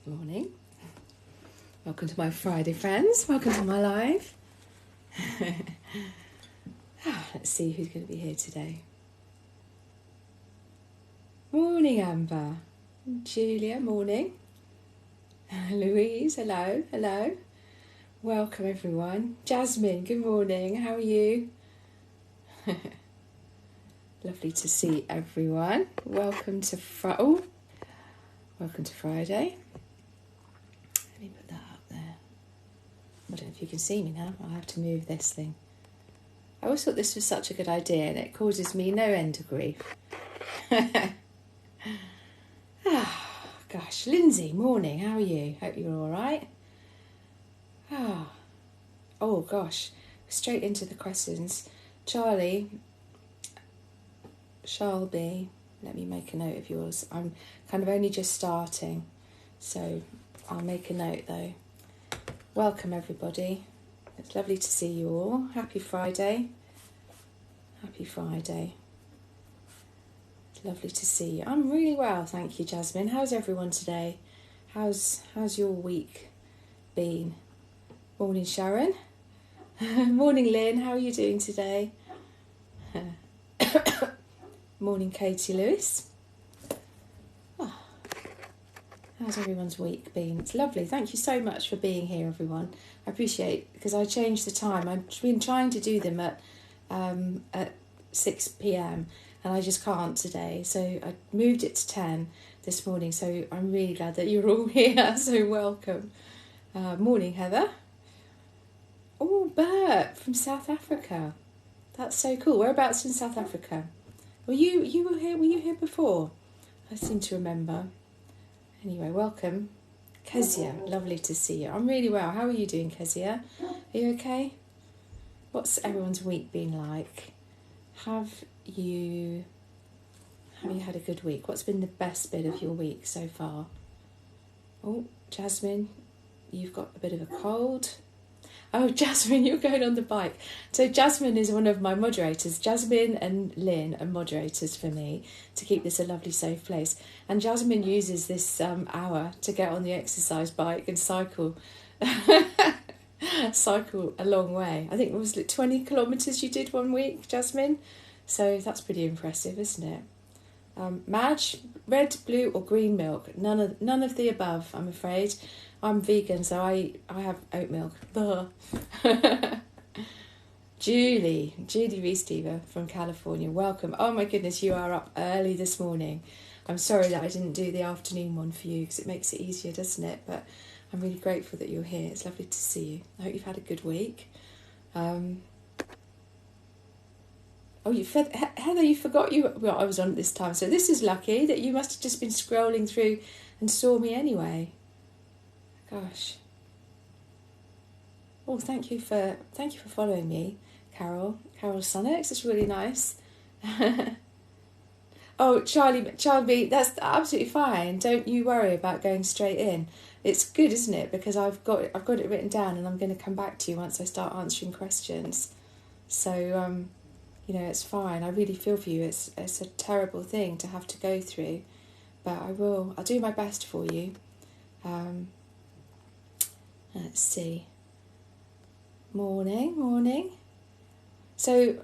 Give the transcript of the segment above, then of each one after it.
Morning. Welcome to my Friday, friends. Welcome to my live. Let's see who's going to be here today. Morning, Amber. Julia, morning. Louise, hello, hello. Welcome, everyone. Jasmine, good morning. How are you? Lovely to see everyone. Welcome to welcome to Friday. Let me put that up there. I don't know if you can see me now. I'll have to move this thing. I always thought this was such a good idea and it causes me no end of grief. Gosh, Lindsay, morning. How are you? Hope you're all right. Oh gosh, straight into the questions. Charlie, Shelby, let me make a note of yours. I'm kind of only just starting, so I'll make a note though. Welcome everybody. It's lovely to see you all. Happy Friday. Happy Friday. It's lovely to see you. I'm really well, thank you, Jasmine. How's everyone today? How's your week been? Morning, Sharon. Morning, Lynn. How are you doing today? Morning, Katie Lewis. How's everyone's week been? It's lovely. Thank you so much for being here, everyone. I appreciate, because I changed the time. I've been trying to do them at 6 p.m. and I just can't today. So I moved it to 10 this morning. So I'm really glad that you're all here. So welcome. Morning, Heather. Oh, Bert from South Africa. That's so cool. Whereabouts in South Africa? Were you were here? Were you here before? I seem to remember. Anyway, welcome. Kezia, lovely to see you. I'm really well. How are you doing, Kezia? Are you okay? What's everyone's week been like? Have you had a good week? What's been the best bit of your week so far? Oh, Jasmine, you've got a bit of a cold. Oh, Jasmine, you're going on the bike. So Jasmine is one of my moderators. Jasmine and Lynn are moderators for me to keep this a lovely, safe place. And Jasmine uses this hour to get on the exercise bike and cycle cycle a long way. I think it was like 20 kilometres you did one week, Jasmine. So that's pretty impressive, isn't it? Madge, red, blue or green milk? None of the above, I'm afraid. I'm vegan, so I have oat milk. Julie Reestever from California, welcome. Oh my goodness, you are up early this morning. I'm sorry that I didn't do the afternoon one for you because it makes it easier, doesn't it? But I'm really grateful that you're here. It's lovely to see you. I hope you've had a good week. Heather, you forgot I was on at this time. So this is lucky that you must have just been scrolling through and saw me anyway. Gosh. Oh, thank you for following me, Carol Sonics. It's really nice. Oh, Charlie, that's absolutely fine. Don't you worry about going straight in. It's good, isn't it? Because I've got it written down, and I'm going to come back to you once I start answering questions. So, it's fine. I really feel for you. It's a terrible thing to have to go through, but I'll do my best for you. Let's see. Morning. So,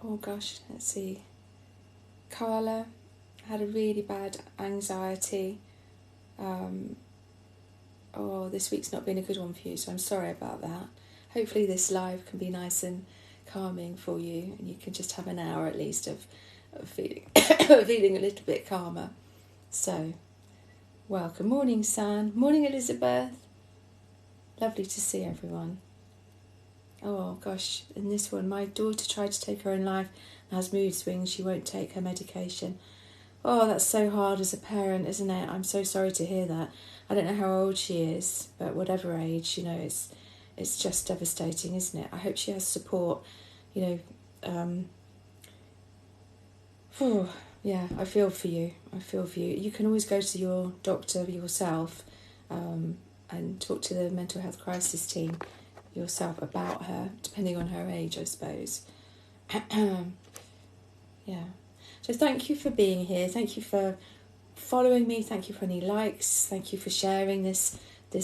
oh gosh, let's see. Carla had a really bad anxiety. This week's not been a good one for you, so I'm sorry about that. Hopefully this live can be nice and calming for you, and you can just have an hour at least of feeling feeling a little bit calmer. So, welcome. Morning, San. Morning, Elizabeth. Lovely to see everyone. Oh gosh, in this one, my daughter tried to take her own life and has mood swings. She won't take her medication. Oh, that's so hard as a parent, isn't it? I'm so sorry to hear that. I don't know how old she is, but whatever age, it's just devastating, isn't it? I hope she has support, Yeah, I feel for you. You can always go to your doctor yourself and talk to the mental health crisis team yourself about her, depending on her age, I suppose. Yeah. So thank you for being here. Thank you for following me. Thank you for any likes. Thank you for sharing this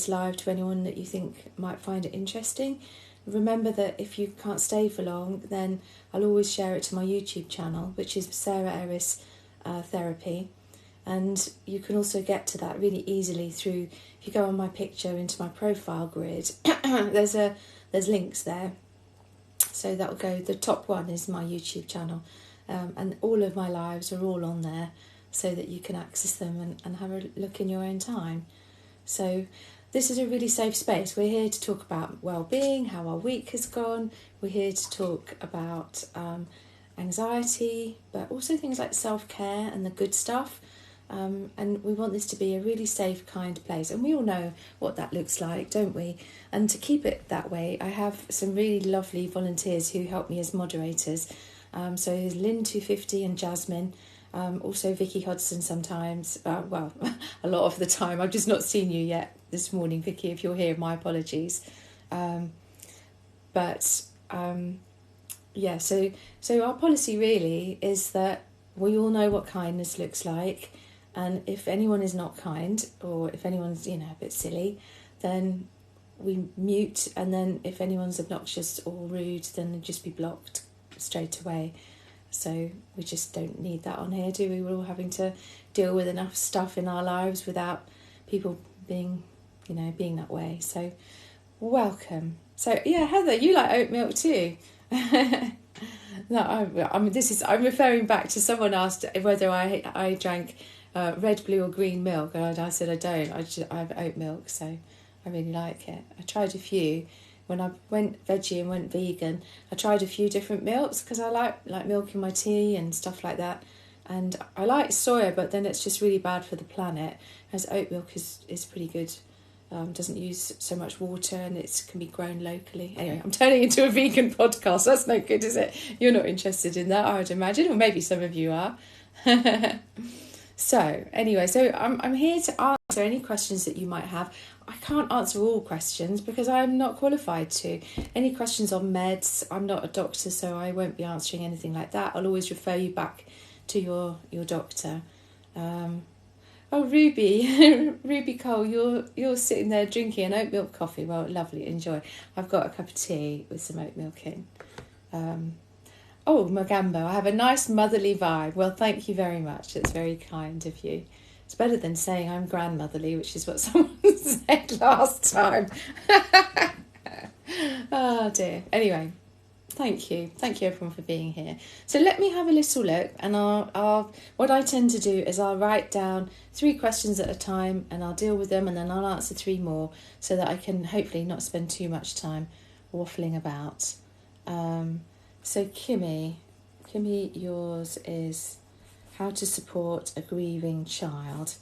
live to anyone that you think might find it interesting. Remember that if you can't stay for long, then I'll always share it to my YouTube channel, which is Sarah Eris Therapy. And you can also get to that really easily through, if you go on my picture into my profile grid, there's links there. So that'll go, the top one is my YouTube channel. And all of my lives are all on there so that you can access them and have a look in your own time. So this is a really safe space. We're here to talk about well-being, how our week has gone. We're here to talk about anxiety, but also things like self-care and the good stuff. And we want this to be a really safe, kind place. And we all know what that looks like, don't we? And to keep it that way, I have some really lovely volunteers who help me as moderators. So there's Lynn 250 and Jasmine. Also Vicky Hodson sometimes. Well, a lot of the time. I've just not seen you yet this morning, Vicky. If you're here, my apologies. Yeah, so our policy really is that we all know what kindness looks like. And if anyone is not kind, or if anyone's, a bit silly, then we mute. And then if anyone's obnoxious or rude, then they'll just be blocked straight away. So we just don't need that on here, do we? We're all having to deal with enough stuff in our lives without people being, being that way. So welcome. So yeah, Heather, you like oat milk too. No, I'm referring back to someone asked whether I drank red, blue or green milk, and I said I don't. I have oat milk, so I really like it. I tried a few. When I went veggie and went vegan, I tried a few different milks because I like milk in my tea and stuff like that. And I like soya, but then it's just really bad for the planet. Whereas oat milk is pretty good. Doesn't use so much water and it can be grown locally. Anyway, I'm turning into a vegan podcast. That's no good, is it? You're not interested in that, I would imagine, or maybe some of you are. So anyway, I'm here to answer any questions that you might have. I can't answer all questions because I'm not qualified to. Any questions on meds, I'm not a doctor, so I won't be answering anything like that. I'll always refer you back to your doctor. Oh, Ruby, Ruby Cole, you're sitting there drinking an oat milk coffee. Well, lovely, enjoy. I've got a cup of tea with some oat milk in. Oh, Mogambo, I have a nice motherly vibe. Well, thank you very much. It's very kind of you. It's better than saying I'm grandmotherly, which is what someone said last time. Oh, dear. Anyway, thank you. Thank you, everyone, for being here. So let me have a little look, and I'll what I tend to do is I'll write down 3 questions at a time, and I'll deal with them, and then I'll answer 3 more so that I can hopefully not spend too much time waffling about. So Kimmy, yours is how to support a grieving child.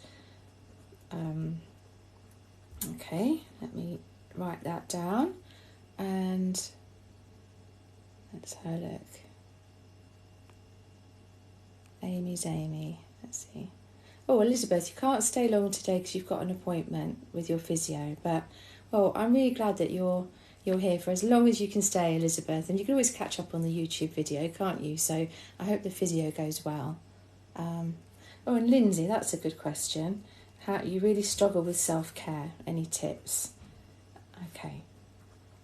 Okay, let me write that down and let's have a look. Amy's Amy, let's see. Oh, Elizabeth, you can't stay long today because you've got an appointment with your physio, but, well, I'm really glad that you're here for as long as you can stay, Elizabeth, and you can always catch up on the YouTube video, can't you? So I hope the physio goes well. Oh, and Lindsay, that's a good question. How you really struggle with self-care? Any tips? Okay,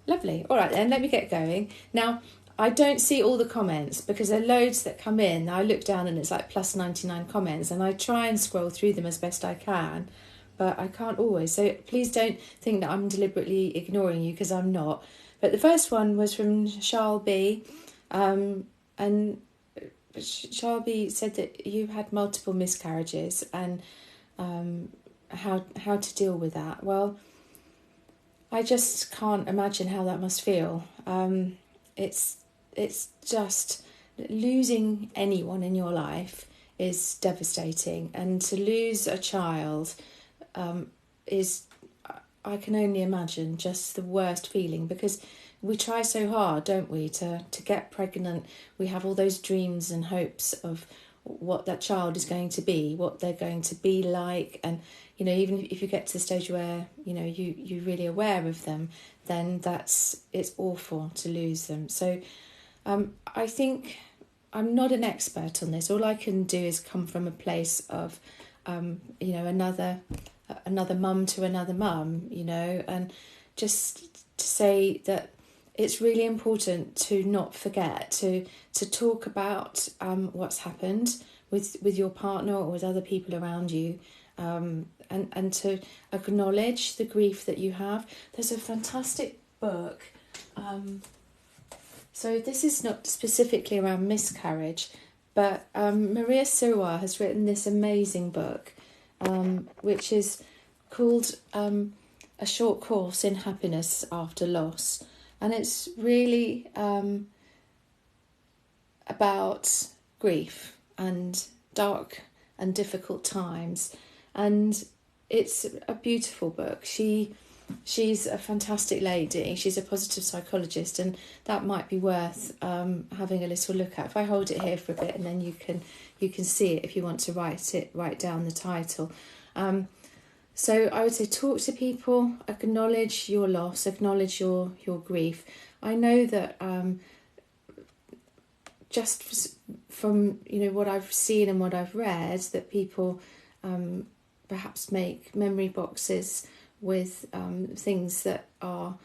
lovely. All right then, let me get going. Now, I don't see all the comments because there are loads that come in. I look down and it's like plus 99 comments, and I try and scroll through them as best I can, but I can't always. So please don't think that I'm deliberately ignoring you, because I'm not. But the first one was from Charles B. And Charles B said that you had multiple miscarriages and how to deal with that. Well, I just can't imagine how that must feel. It's just losing anyone in your life is devastating, and to lose a child is, I can only imagine, just the worst feeling, because we try so hard, don't we, to get pregnant. We have all those dreams and hopes of what that child is going to be, what they're going to be like, and even if you get to the stage where you're really aware of them, then it's awful to lose them. So I think I'm not an expert on this. All I can do is come from a place of another mum to another mum, and just to say that it's really important to not forget to talk about what's happened with your partner or with other people around you, and to acknowledge the grief that you have. There's a fantastic book. So this is not specifically around miscarriage, but Maria Sirois has written this amazing book, which is called A Short Course in Happiness After Loss. And it's really about grief and dark and difficult times. And it's a beautiful book. She's a fantastic lady. She's a positive psychologist, and that might be worth having a little look at. If I hold it here for a bit, and then you can see it if you want to write down the title. So I would say talk to people, acknowledge your loss, acknowledge your grief. I know that just from what I've seen and what I've read, that people perhaps make memory boxes with things that are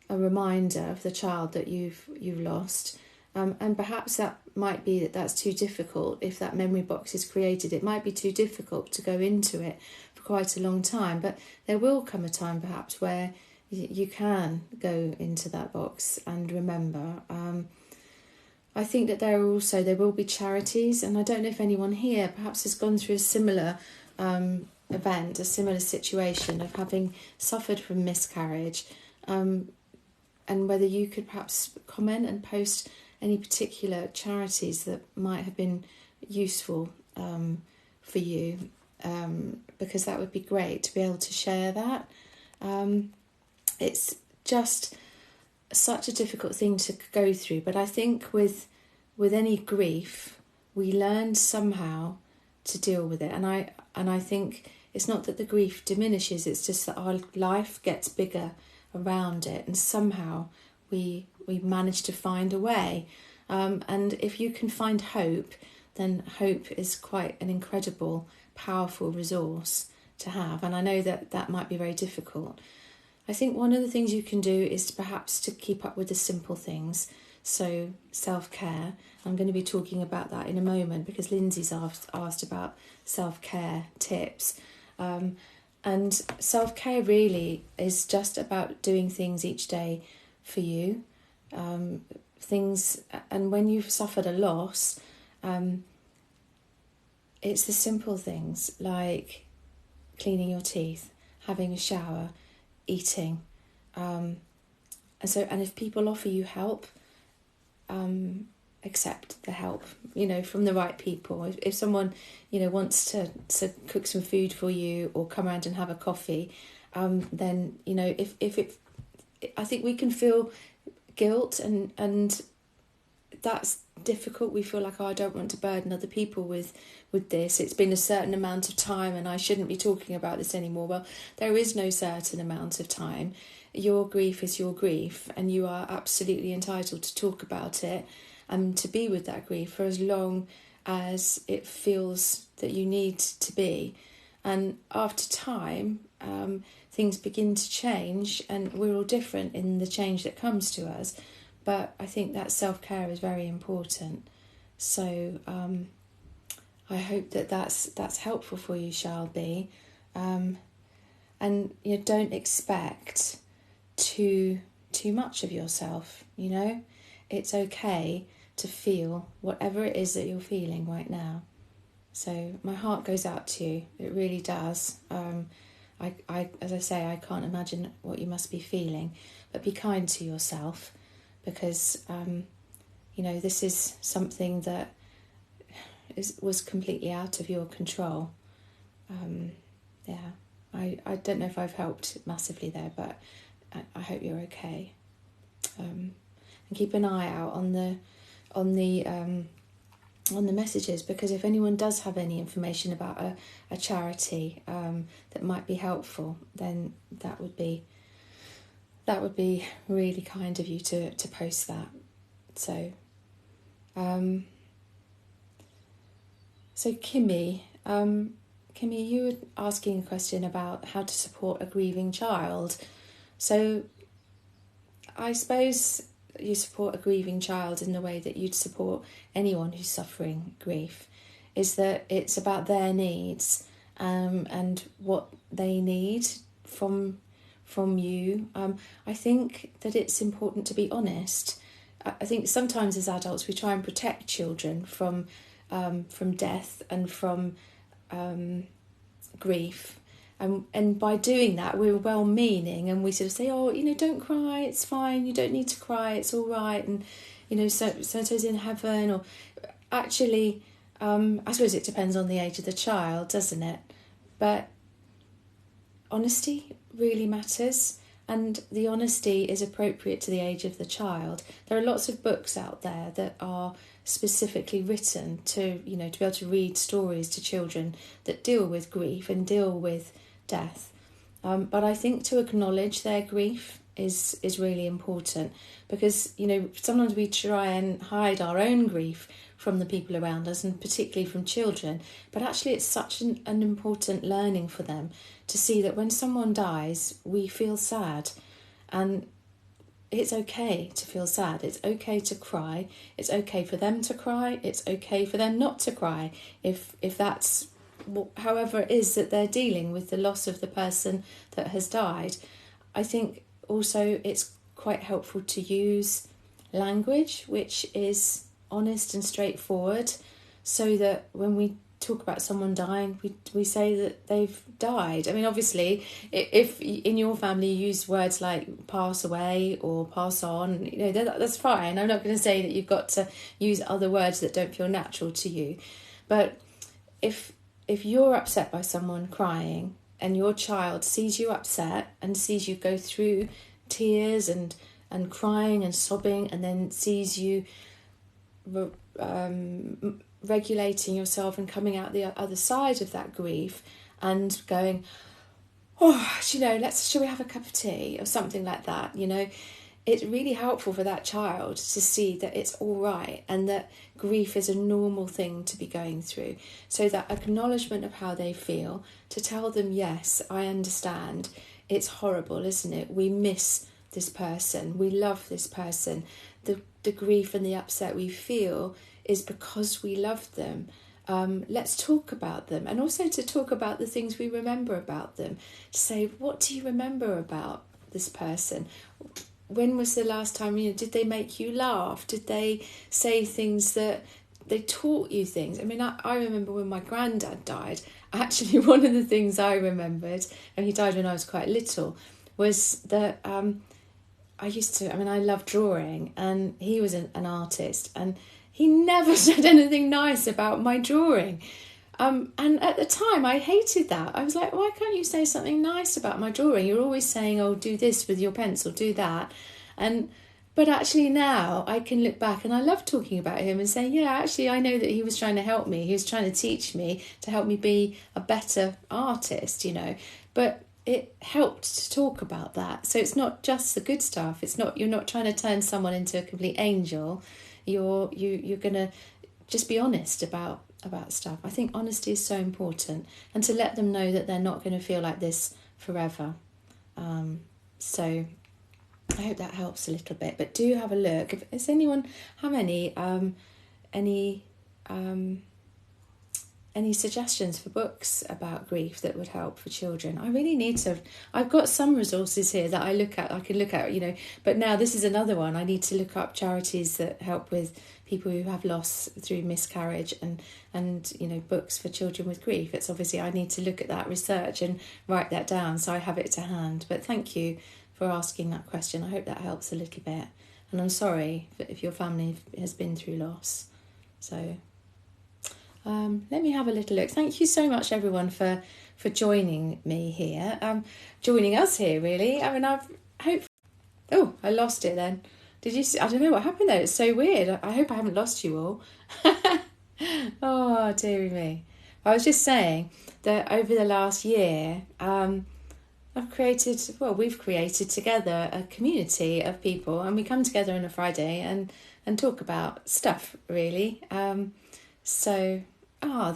a reminder of the child that you've lost, and perhaps that might be that's too difficult. If that memory box is created, it might be too difficult to go into it for quite a long time, but there will come a time perhaps where you can go into that box and remember. I think that there will be charities, and I don't know if anyone here perhaps has gone through a similar event, a similar situation of having suffered from miscarriage, and whether you could perhaps comment and post any particular charities that might have been useful for you, because that would be great to be able to share that. It's just such a difficult thing to go through, but I think with any grief we learn somehow to deal with it, and I think it's not that the grief diminishes, it's just that our life gets bigger around it, and somehow we manage to find a way. And if you can find hope, then hope is quite an incredible, powerful resource to have. And I know that might be very difficult. I think one of the things you can do is perhaps to keep up with the simple things. So self-care. I'm going to be talking about that in a moment, because Lindsay's asked about self-care tips. And self-care really is just about doing things each day for you. And when you've suffered a loss, it's the simple things like cleaning your teeth, having a shower, eating. And if people offer you help, accept the help, from the right people. If someone, wants to cook some food for you or come around and have a coffee, then, I think we can feel guilt and that's difficult. We feel like, I don't want to burden other people with this. It's been a certain amount of time and I shouldn't be talking about this anymore. Well, there is no certain amount of time. Your grief is your grief, and you are absolutely entitled to talk about it and to be with that grief for as long as it feels that you need to be. And after time, things begin to change, and we're all different in the change that comes to us. But I think that self-care is very important. So I hope that's helpful for you, Shelby. And don't expect too much of yourself. It's okay to feel whatever it is that you're feeling right now. So my heart goes out to you. It really does. I as I say, I can't imagine what you must be feeling, but be kind to yourself, because this is something that was completely out of your control. I don't know if I've helped massively there, but I hope you're okay. And keep an eye out on the messages, because if anyone does have any information about a charity that might be helpful, then that would be really kind of you to post that. So Kimmy, Kimmy, you were asking a question about how to support a grieving child. So I suppose you support a grieving child in the way that you'd support anyone who's suffering grief, is that it's about their needs and what they need from you. I think that it's important to be honest. I think sometimes as adults we try and protect children from death and from grief. And by doing that, we're well-meaning, and we sort of say, oh, don't cry, it's fine, you don't need to cry, it's all right, and, so-and-so's in heaven. Or actually, I suppose it depends on the age of the child, doesn't it? But honesty really matters, and the honesty is appropriate to the age of the child. There are lots of books out there that are specifically written to be able to read stories to children that deal with grief and deal with death. But I think to acknowledge their grief is really important, because sometimes we try and hide our own grief from the people around us, and particularly from children, but actually it's such an important learning for them to see that when someone dies we feel sad, and it's okay to feel sad, it's okay to cry, it's okay for them to cry, it's okay for them not to cry if that's however it is that they're dealing with the loss of the person that has died. I think also it's quite helpful to use language which is honest and straightforward, so that when we talk about someone dying, we say that they've died. I mean, obviously, if in your family you use words like pass away or pass on, that's fine. I'm not going to say that you've got to use other words that don't feel natural to you. But if you're upset by someone crying and your child sees you upset and sees you go through tears and crying and sobbing, and then sees you regulating yourself and coming out the other side of that grief and going, oh, shall we have a cup of tea or something like that, it's really helpful for that child to see that it's all right and that grief is a normal thing to be going through. So that acknowledgement of how they feel, to tell them, yes, I understand, it's horrible, isn't it? We miss this person, we love this person. The grief and the upset we feel is because we love them. Let's talk about them, and also to talk about the things we remember about them. To say, what do you remember about this person? When was the last time, did they make you laugh? Did they say things that they taught you things? I mean, I remember when my granddad died, actually one of the things I remembered, and he died when I was quite little, was that I love drawing, and he was an artist, and he never said anything nice about my drawing. And at the time, I hated that. I was like, why can't you say something nice about my drawing? You're always saying, oh, do this with your pencil, do that. But actually now I can look back and I love talking about him and saying, yeah, actually I know that he was trying to help me. He was trying to teach me to help me be a better artist, But it helped to talk about that. So it's not just the good stuff. You're not trying to turn someone into a complete angel. You're going to just be honest about stuff. I think honesty is so important, and to let them know that they're not going to feel like this forever. So I hope that helps a little bit. But do have a look. Does anyone have any suggestions for books about grief that would help for children? I really need to. I've got some resources here that I can look at, but now this is another one. I need to look up charities that help with people who have loss through miscarriage and books for children with grief. It's obviously, I need to look at that research and write that down so I have it to hand. But thank you for asking that question. I hope that helps a little bit. And I'm sorry if your family has been through loss. So let me have a little look. Thank you so much, everyone, for joining me here. Joining us here, really. I mean, Oh, I lost it then. Did you see? I don't know what happened there. It's so weird. I hope I haven't lost you all. Oh, dearie me. I was just saying that over the last year, we've created together a community of people, and we come together on a Friday and talk about stuff, really. So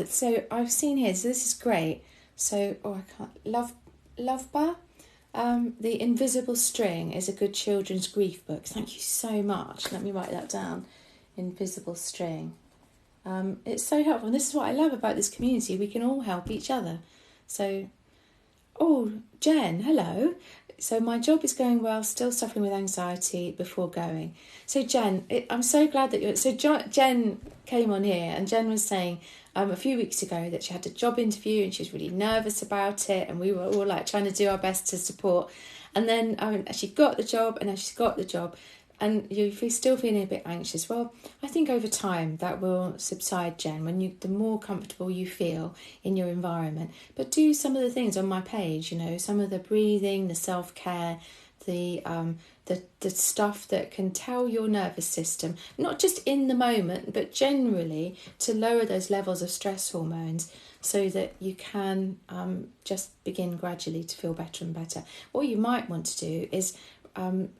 So I've seen here, so this is great. So, I can't, Love Bar. The Invisible String is a good children's grief book. Thank you so much. Let me write that down. Invisible String. It's so helpful. And this is what I love about this community. We can all help each other. So, Jen, hello. So my job is going well, still suffering with anxiety before going. So Jen, I'm so glad that Jen came on here, and Jen was saying a few weeks ago that she had a job interview and she was really nervous about it, and we were all like trying to do our best to support. And then she got the job, and as she's got the job, and you're still feeling a bit anxious. Well, I think over time that will subside, Jen, when the more comfortable you feel in your environment. But do some of the things on my page, some of the breathing, the self-care, the stuff that can tell your nervous system, not just in the moment, but generally to lower those levels of stress hormones so that you can just begin gradually to feel better and better. What you might want to do is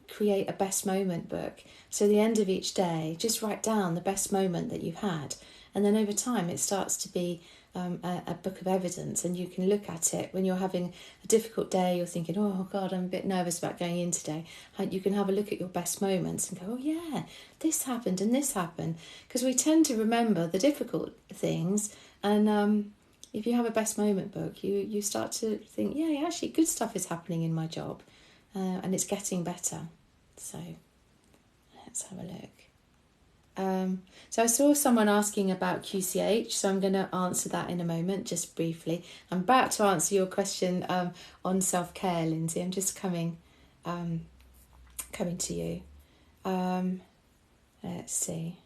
create a best moment book. So at the end of each day, just write down the best moment that you've had. And then over time, it starts to be a book of evidence, and you can look at it when you're having a difficult day. You're thinking, oh God, I'm a bit nervous about going in today. You can have a look at your best moments and go, oh yeah, this happened and this happened. Because we tend to remember the difficult things. And if you have a best moment book, you start to think, yeah, actually good stuff is happening in my job. And it's getting better. So let's have a look. So I saw someone asking about QCH, so I'm going to answer that in a moment, just briefly. I'm about to answer your question on self-care, Lindsay. I'm just coming to you. Let's see.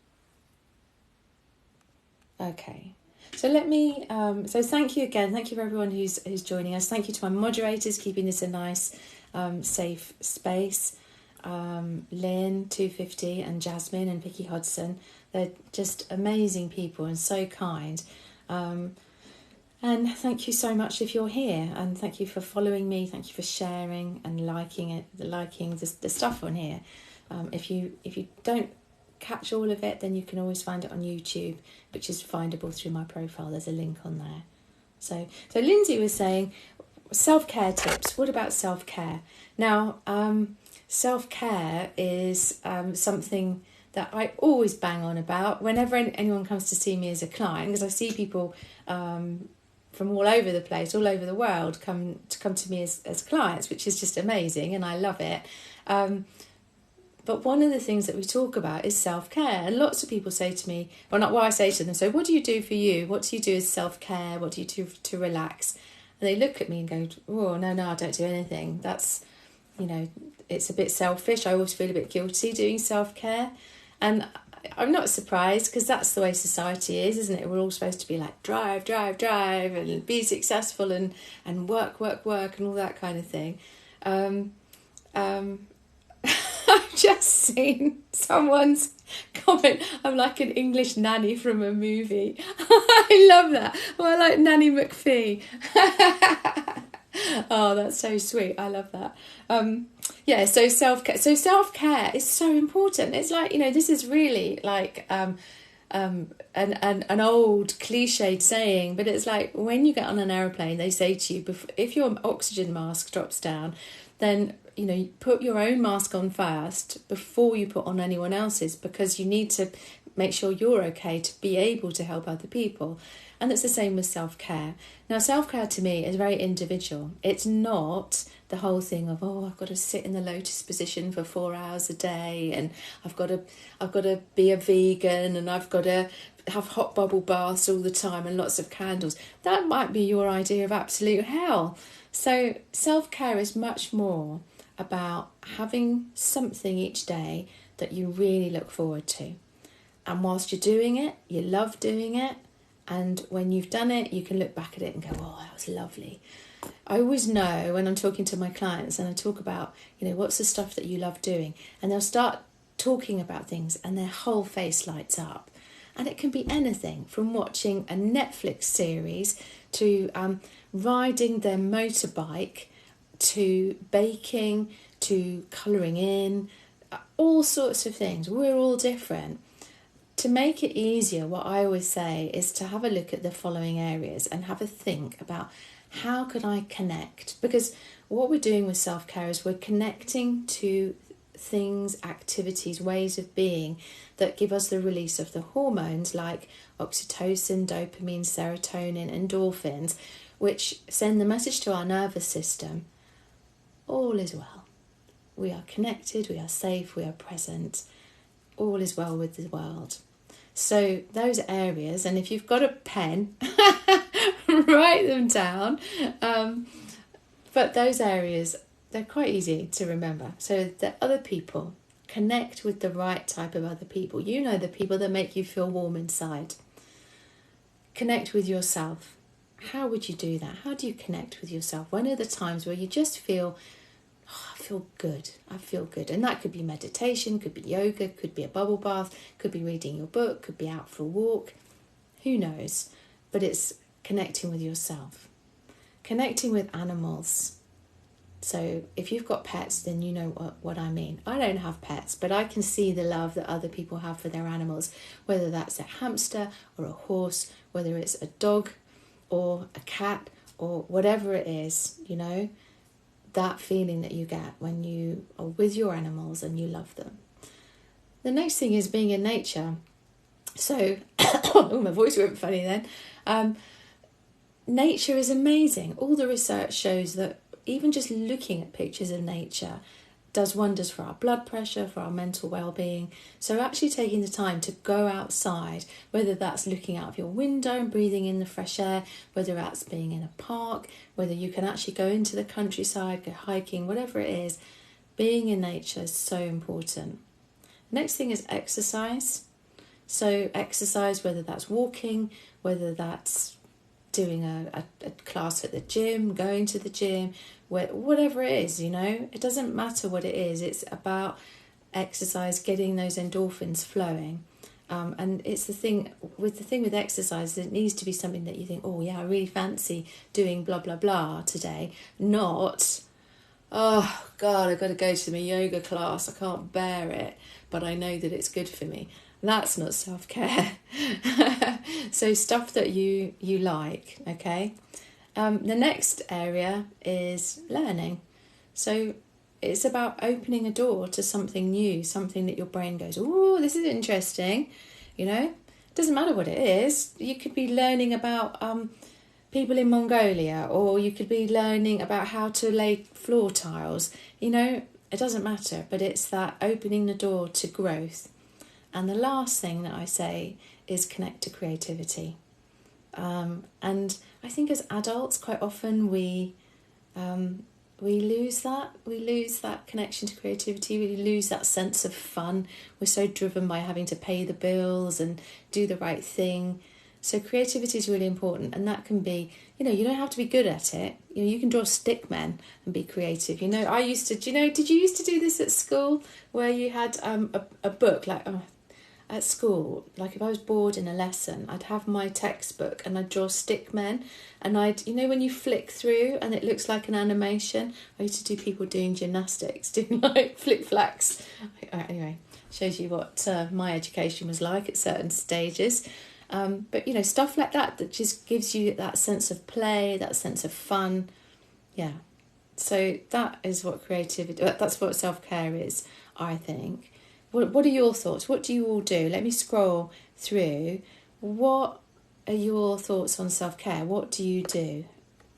Okay. So let me. So thank you again. Thank you for everyone who's joining us. Thank you to my moderators, keeping this a nice, safe space. Lynn 250 and Jasmine and Vicky Hodson. They're just amazing people and so kind. And thank you so much if you're here, and thank you for following me. Thank you for sharing and liking the stuff on here. If you don't catch all of it, then you can always find it on YouTube, which is findable through my profile. There's a link on there. So Lindsay was saying self-care tips. What about self-care? Now, self-care is something that I always bang on about whenever anyone comes to see me as a client, because I see people from all over the place, all over the world, come to me as clients, which is just amazing, and I love it. But one of the things that we talk about is self-care, and lots of people say to me, well, not what I say to them, so what do you do for you? What do you do as self-care? What do you do to relax? And they look at me and go, oh, no, I don't do anything. That's, it's a bit selfish. I always feel a bit guilty doing self-care. And I'm not surprised, because that's the way society is, isn't it? We're all supposed to be like drive, and be successful and work, and all that kind of thing. I've just seen someone's comment, I'm like an English nanny from a movie. I love that. Well, I like Nanny McPhee. Oh, that's so sweet. I love that. So self-care. So self-care is so important. It's like, this is really like an old cliched saying, but it's like when you get on an aeroplane, they say to you, if your oxygen mask drops down, then you put your own mask on first before you put on anyone else's, because you need to make sure you're okay to be able to help other people. And it's the same with self-care. Now, self-care to me is very individual. It's not the whole thing of, I've got to sit in the lotus position for 4 hours a day, and I've got to be a vegan, and I've got to have hot bubble baths all the time and lots of candles. That might be your idea of absolute hell. So self-care is much more about having something each day that you really look forward to. And whilst you're doing it, you love doing it. And when you've done it, you can look back at it and go, oh, that was lovely. I always know when I'm talking to my clients and I talk about, what's the stuff that you love doing? And they'll start talking about things and their whole face lights up. And it can be anything from watching a Netflix series to riding their motorbike, to baking, to colouring in, all sorts of things. We're all different. To make it easier, what I always say is to have a look at the following areas and have a think about how could I connect? Because what we're doing with self-care is we're connecting to things, activities, ways of being that give us the release of the hormones like oxytocin, dopamine, serotonin, endorphins, which send the message to our nervous system, all is well. We are connected, we are safe, we are present. All is well with the world. So those areas, and if you've got a pen, write them down. But those areas, they're quite easy to remember. So the other people, connect with the right type of other people. You know, the people that make you feel warm inside. Connect with yourself. How would you do that? How do you connect with yourself? When are the times where you just feel, I feel good. And that could be meditation, could be yoga, could be a bubble bath, could be reading your book, could be out for a walk. Who knows? But it's connecting with yourself. Connecting with animals. So if you've got pets, then you know what I mean. I don't have pets, but I can see the love that other people have for their animals, whether that's a hamster or a horse, whether it's a dog or a cat or whatever it is, you know. That feeling that you get when you are with your animals and you love them. The next thing is being in nature. So, oh, my voice went funny then. Nature is amazing. All the research shows that even just looking at pictures of nature does wonders for our blood pressure, for our mental well-being. So actually taking the time to go outside, whether that's looking out of your window and breathing in the fresh air, whether that's being in a park, whether you can actually go into the countryside, go hiking, whatever it is, being in nature is so important. Next thing is exercise. So exercise, whether that's walking, whether that's doing a class at the gym, going to the gym, whatever it is, you know, it doesn't matter what it is. It's about exercise, getting those endorphins flowing. And it's the thing with exercise, it needs to be something that you think, oh yeah, I really fancy doing blah, blah, blah today. Not, oh God, I've got to go to my yoga class. I can't bear it, but I know that it's good for me. That's not self-care. So stuff that you like, okay? The next area is learning. So it's about opening a door to something new, something that your brain goes, oh, this is interesting, you know? It doesn't matter what it is. You could be learning about people in Mongolia, or you could be learning about how to lay floor tiles. You know, it doesn't matter, but it's that opening the door to growth. And the last thing that I say is connect to creativity. And I think as adults, quite often we lose that. We lose that connection to creativity. We lose that sense of fun. We're so driven by having to pay the bills and do the right thing. So creativity is really important, and that can be, you know, you don't have to be good at it. You know, you can draw stick men and be creative. You know, I used to, did you used to do this at school, where you had a book, like, at school, like if I was bored in a lesson, I'd have my textbook and I'd draw stick men, and I'd, you know, when you flick through and it looks like an animation, I used to do people doing gymnastics, doing like flick flacks. Anyway, shows you what my education was like at certain stages. But, you know, stuff like that just gives you that sense of play, that sense of fun. Yeah. So that is what creativity, that's what self-care is, I think. What are your thoughts? What do you all do? Let me scroll through. What are your thoughts on self-care? What do you do?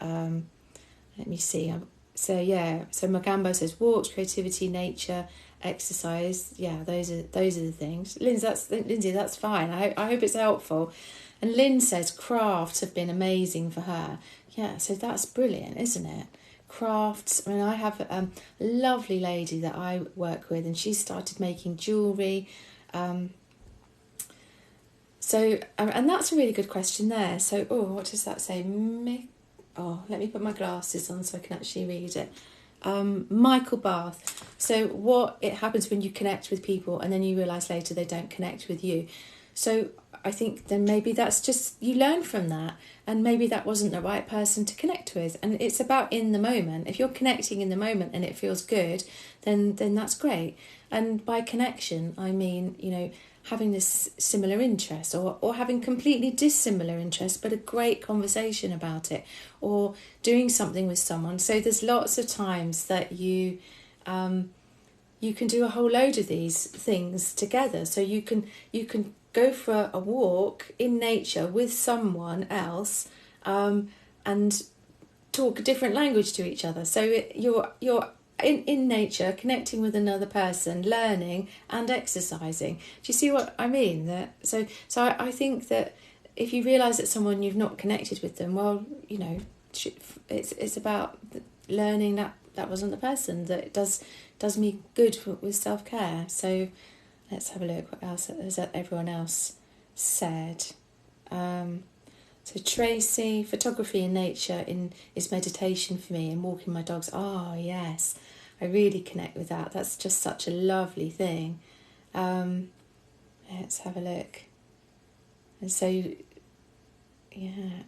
Let me see. So Magambo says walks, creativity, nature, exercise. Yeah, those are the things. Lindsay, that's fine. I hope it's helpful. And Lynn says crafts have been amazing for her. Yeah, so that's brilliant, isn't it? Crafts. I mean, I have a lovely lady that I work with, and she started making jewellery. And that's a really good question there. So, what does that say? Let me put my glasses on so I can actually read it. Michael Bath. So what it happens when you connect with people and then you realise later they don't connect with you. So I think then maybe that's just, you learn from that, and maybe that wasn't the right person to connect with. And it's about in the moment. If you're connecting in the moment and it feels good, then that's great. And by connection, I mean, you know, having this similar interest, or having completely dissimilar interests, but a great conversation about it, or doing something with someone. So there's lots of times that you can do a whole load of these things together. So you can go for a walk in nature with someone else, and talk a different language to each other. So you're in nature, connecting with another person, learning and exercising. Do you see what I mean? So I think that if you realise that someone you've not connected with them, well, it's about learning that wasn't the person, that it does me good with self-care. So let's have a look. What else has everyone else said? So Tracy, photography in nature is meditation for me, and walking my dogs. Oh yes, I really connect with that. That's just such a lovely thing. Let's have a look. And so, yeah.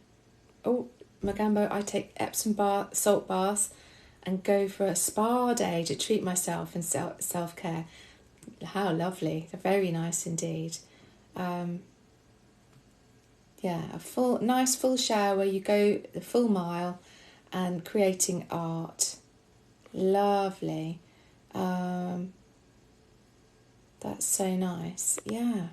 Oh, Magambo, I take Epsom salt baths and go for a spa day to treat myself and self-care. How lovely. They're very nice indeed. Yeah, a nice full shower where you go the full mile, and creating art. Lovely. That's so nice. Yeah.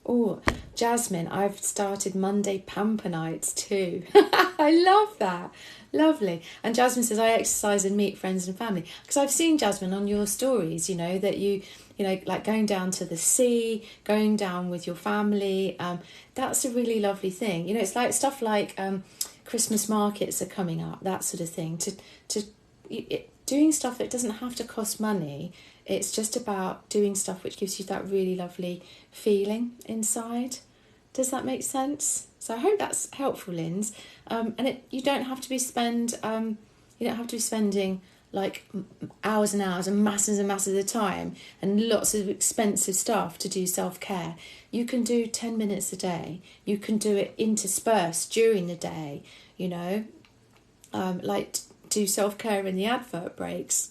Oh, Jasmine, I've started Monday pamper nights too. I love that. Lovely. And Jasmine says, I exercise and meet friends and family. Because I've seen, Jasmine, on your stories, that you like going down to the sea, going down with your family. That's a really lovely thing. It's like stuff like Christmas markets are coming up, that sort of thing. Doing stuff that doesn't have to cost money. It's just about doing stuff which gives you that really lovely feeling inside. Does that make sense? So I hope that's helpful, Linz. You don't have to be spending like hours and hours and masses of time and lots of expensive stuff to do self-care. You can do 10 minutes a day. You can do it interspersed during the day, do self-care in the advert breaks.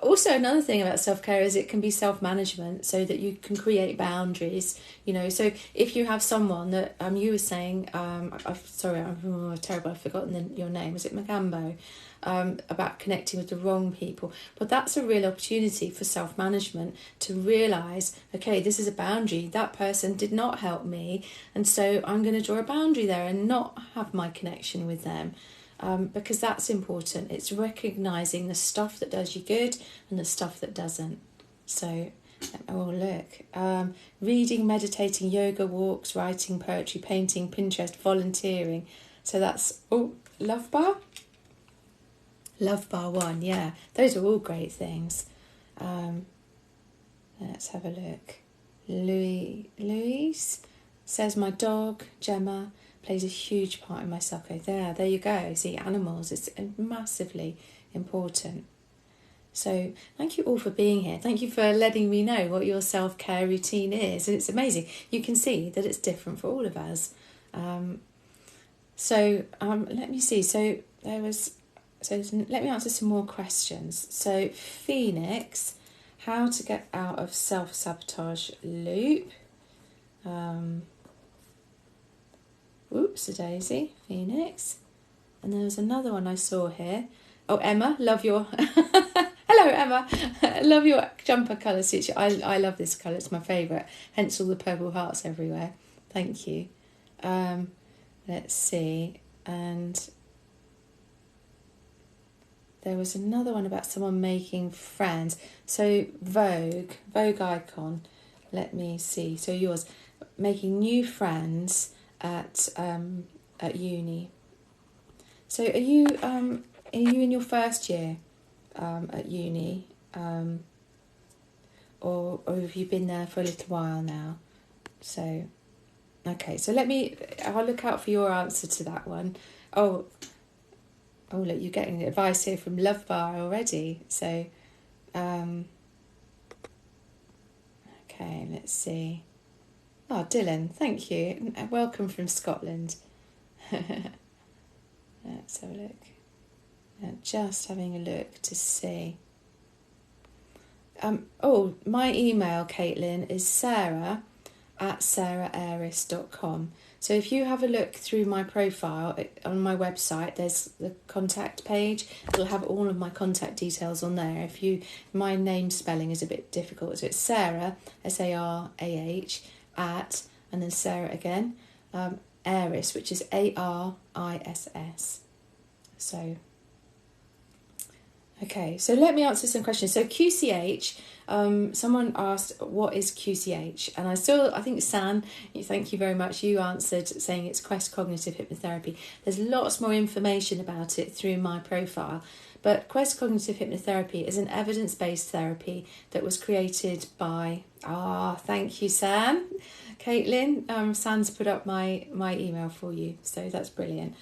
Also, another thing about self-care is it can be self-management, so that you can create boundaries, so if you have someone that you were saying, I'm terrible, I've forgotten your name, was it Magambo, about connecting with the wrong people, but that's a real opportunity for self-management, to realise, okay, this is a boundary, that person did not help me, and so I'm going to draw a boundary there and not have my connection with them. Because that's important. It's recognising the stuff that does you good and the stuff that doesn't. So, reading, meditating, yoga, walks, writing, poetry, painting, Pinterest, volunteering. So that's, Love Bar? Love Bar 1, yeah. Those are all great things. Let's have a look. Louise says, my dog, Gemma, plays a huge part in my self-care. There you go. See, animals, it's massively important. So thank you all for being here. Thank you for letting me know what your self-care routine is. It's amazing. You can see that it's different for all of us. Let me see. Let me answer some more questions. So Phoenix, how to get out of self-sabotage loop. Whoops-a-daisy, Phoenix. And there was another one I saw here. Oh, Emma, love your... Hello, Emma. Love your jumper colour suit. I love this colour. It's my favourite. Hence all the purple hearts everywhere. Thank you. Let's see. And there was another one about someone making friends. So Vogue icon. Let me see. So yours, making new friends at uni. So are you in your first year at uni, or have you been there for a little while now? So okay, so I'll look out for your answer to that one. Oh look, you're getting advice here from Love Bar already. So okay, let's see. Oh, Dylan, thank you. Welcome from Scotland. Let's have a look. Just having a look to see. My email, Caitlin, is sarah@saraharis.com. So if you have a look through my profile on my website, there's the contact page. It'll have all of my contact details on there. My name spelling is a bit difficult, so it's Sarah, Sarah, at, and then Sarah again, Aris, which is Ariss. So, okay, so let me answer some questions. So QCH, someone asked, what is QCH? And I think San, thank you very much, you answered saying it's Quest Cognitive Hypnotherapy. There's lots more information about it through my profile. But Quest Cognitive Hypnotherapy is an evidence-based therapy that was created by, thank you, San. Caitlin, San's put up my email for you, so that's brilliant.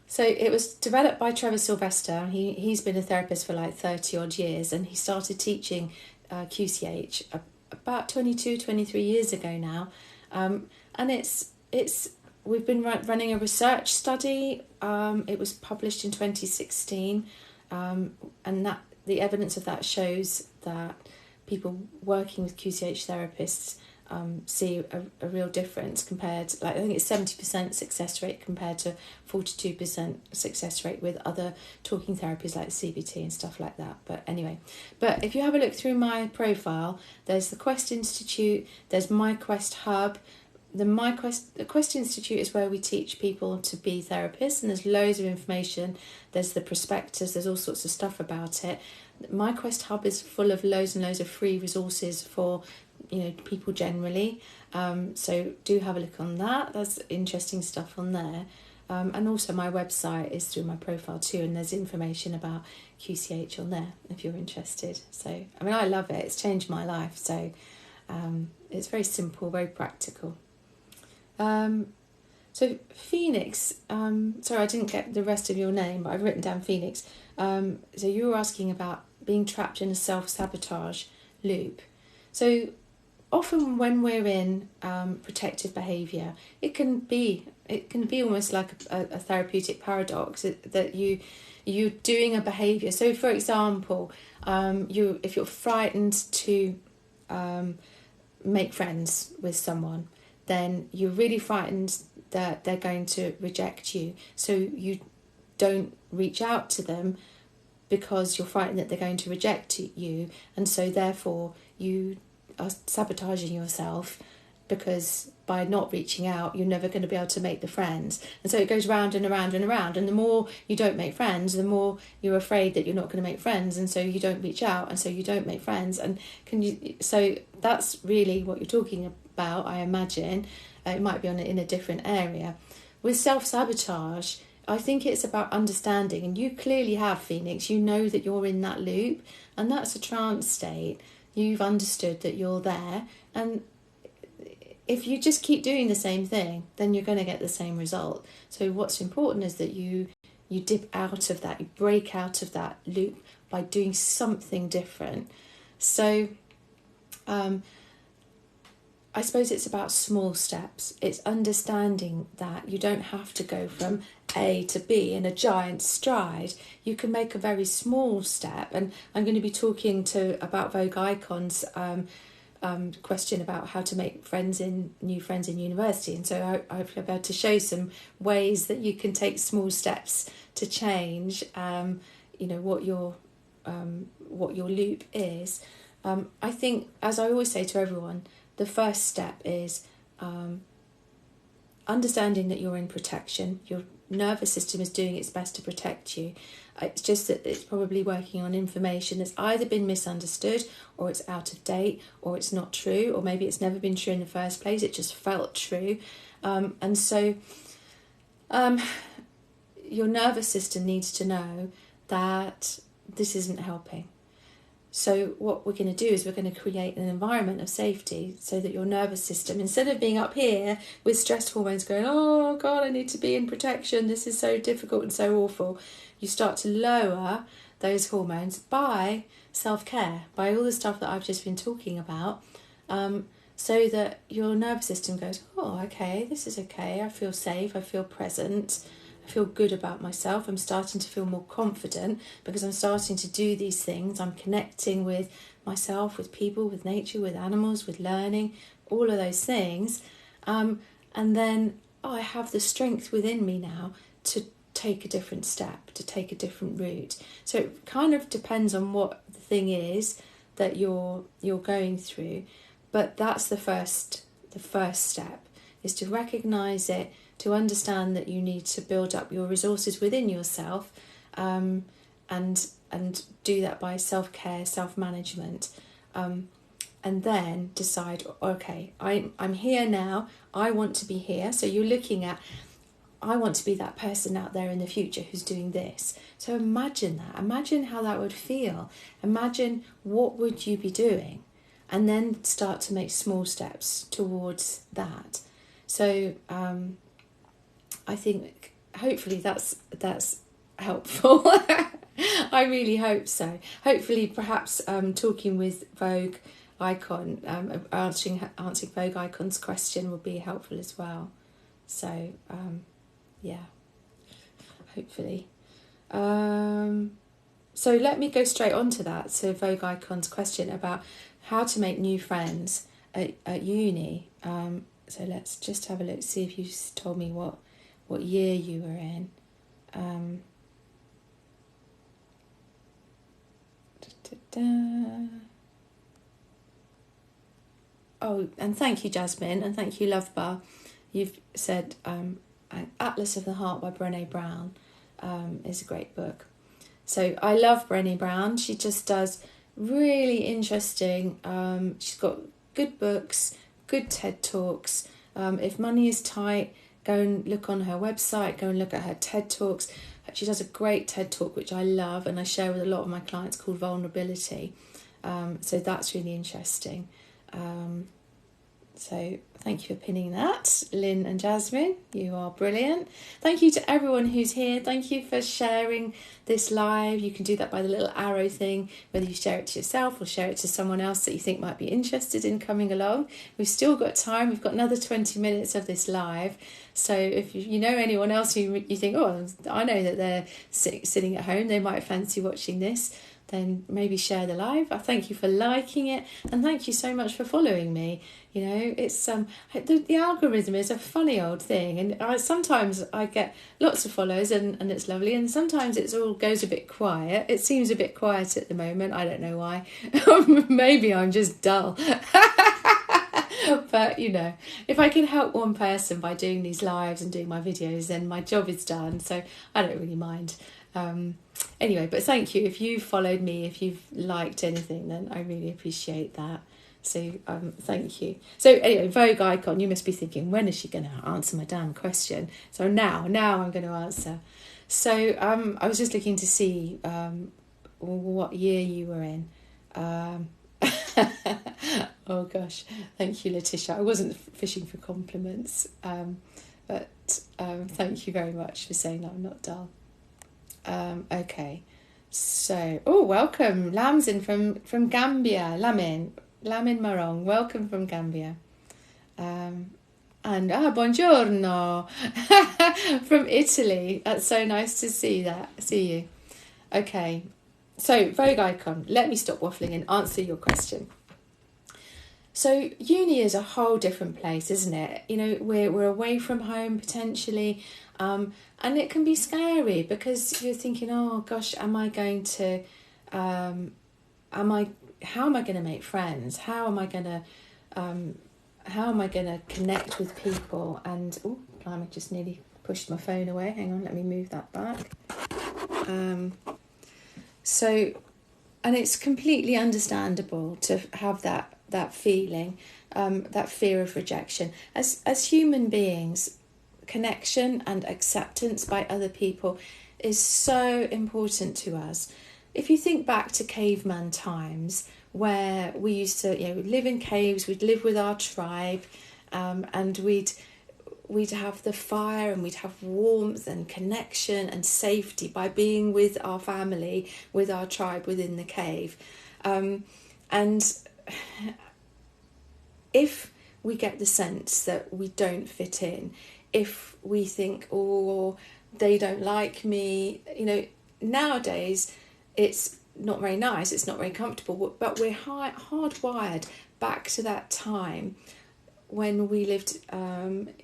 So it was developed by Trevor Sylvester. He's been a therapist for like 30 odd years, and he started teaching QCH about 22, 23 years ago now. And we've been running a research study. It was published in 2016, and that the evidence of that shows that people working with QCH therapists see a real difference compared, I think it's 70% success rate compared to 42% success rate with other talking therapies like CBT and stuff like that. But if you have a look through my profile, there's the Quest Institute, there's My Quest Hub. The Quest Institute is where we teach people to be therapists, and there's loads of information. There's the prospectus, there's all sorts of stuff about it. My Quest Hub is full of loads and loads of free resources for people generally, so do have a look on that. There's interesting stuff on there, and also my website is through my profile too, and there's information about QCH on there if you're interested. So I love it, it's changed my life. So it's very simple, very practical. So Phoenix, sorry I didn't get the rest of your name, but I've written down Phoenix. So you were asking about being trapped in a self-sabotage loop. So often when we're in protective behaviour, it can be almost like a therapeutic paradox that you're doing a behaviour. So for example, if you're frightened to make friends with someone, then you're really frightened that they're going to reject you. So you don't reach out to them because you're frightened that they're going to reject you, and so therefore you are sabotaging yourself, because by not reaching out you're never going to be able to make the friends, and so it goes round and around and around, and the more you don't make friends, the more you're afraid that you're not going to make friends, and so you don't reach out, and so you don't make friends. And so that's really what you're talking about, I imagine. It might be in a different area. With self-sabotage, I think it's about understanding, and you clearly have, Phoenix, you know that you're in that loop, and that's a trance state. You've understood that you're there, and if you just keep doing the same thing, then you're going to get the same result. So what's important is that you dip out of that, you break out of that loop by doing something different. So I suppose it's about small steps. It's understanding that you don't have to go from A to B in a giant stride. You can make a very small step. And I'm going to be talking about Vogue Icon's question about how to make new friends in university. And so I've been able to show some ways that you can take small steps to change, what your loop is. I think, as I always say to everyone, the first step is understanding that you're in protection. Your nervous system is doing its best to protect you. It's just that it's probably working on information that's either been misunderstood, or it's out of date, or it's not true, or maybe it's never been true in the first place, it just felt true. And so your nervous system needs to know that this isn't helping. So what we're going to do is we're going to create an environment of safety so that your nervous system, instead of being up here with stress hormones going, oh God, I need to be in protection, this is so difficult and so awful, you start to lower those hormones by self-care, by all the stuff that I've just been talking about, so that your nervous system goes, oh, okay, this is okay, I feel safe, I feel present, I feel good about myself. I'm starting to feel more confident because I'm starting to do these things. I'm connecting with myself, with people, with nature, with animals, with learning, all of those things. And then I have the strength within me now to take a different step, to take a different route. So it kind of depends on what the thing is that you're going through. But that's the first step, is to recognise it, to understand that you need to build up your resources within yourself, and do that by self-care, self-management, and then decide, okay, I'm here now, I want to be here. So you're looking at, I want to be that person out there in the future who's doing this. So imagine that, imagine how that would feel, imagine what would you be doing, and then start to make small steps towards that. So I think hopefully that's helpful. I really hope so. Hopefully, perhaps talking with Vogue Icon, answering Vogue Icon's question will be helpful as well. So yeah, hopefully. So let me go straight on to that. So Vogue Icon's question about how to make new friends at uni. So let's just have a look, see if you told me what year you were in. Oh, and thank you, Jasmine, and thank you, Love Bar. You've said Atlas of the Heart by Brené Brown is a great book. So I love Brené Brown. She just does really interesting, she's got good books, good TED Talks. If money is tight, go and look on her website, go and look at her TED Talks. She does a great TED Talk, which I love, and I share with a lot of my clients, called Vulnerability. So that's really interesting. So thank you for pinning that, Lynn and Jasmine. You are brilliant. Thank you to everyone who's here. Thank you for sharing this live. You can do that by the little arrow thing, whether you share it to yourself or share it to someone else that you think might be interested in coming along. We've still got time. We've got another 20 minutes of this live. So if you know anyone else who you think, oh, I know that they're sitting at home, they might fancy watching this, then maybe share the live. I thank you for liking it, and thank you so much for following me. You know, it's the algorithm is a funny old thing, and sometimes I get lots of follows and it's lovely, and sometimes it all goes a bit quiet. It seems a bit quiet at the moment. I don't know why. Maybe I'm just dull. But you know, if I can help one person by doing these lives and doing my videos, then my job is done. So I don't really mind. Anyway, but thank you. If you've followed me, if you've liked anything, then I really appreciate that. So thank you. So anyway, Vogue Icon, you must be thinking, when is she going to answer my damn question? So now I'm going to answer. So I was just looking to see what year you were in. Oh gosh, thank you, Letitia. I wasn't fishing for compliments, but thank you very much for saying that I'm not dull. Okay, so welcome, Lamsin from Gambia, Lamin Marong, welcome from Gambia, and buongiorno from Italy. That's so nice to see you. Okay, so Vogue Icon, let me stop waffling and answer your question. So uni is a whole different place, isn't it? You know, we're away from home potentially, and it can be scary because you're thinking, oh gosh, how am I going to make friends? How am I going to connect with people? And I just nearly pushed my phone away. Hang on, let me move that back. And it's completely understandable to have that feeling, that fear of rejection. As human beings, connection and acceptance by other people is so important to us. If you think back to caveman times, where we used to, live in caves, we'd live with our tribe, and we'd have the fire, and we'd have warmth and connection and safety by being with our family, with our tribe within the cave. And if we get the sense that we don't fit in, if we think, oh, they don't like me, nowadays it's not very nice, it's not very comfortable, but we're hardwired back to that time when we lived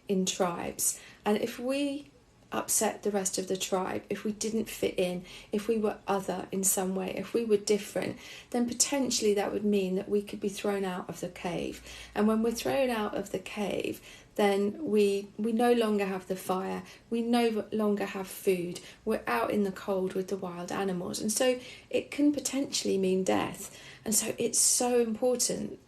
in tribes. And if we upset the rest of the tribe, if we didn't fit in, if we were other in some way, if we were different, then potentially that would mean that we could be thrown out of the cave. And when we're thrown out of the cave, then we no longer have the fire, we no longer have food, we're out in the cold with the wild animals, and so it can potentially mean death. And so it's so important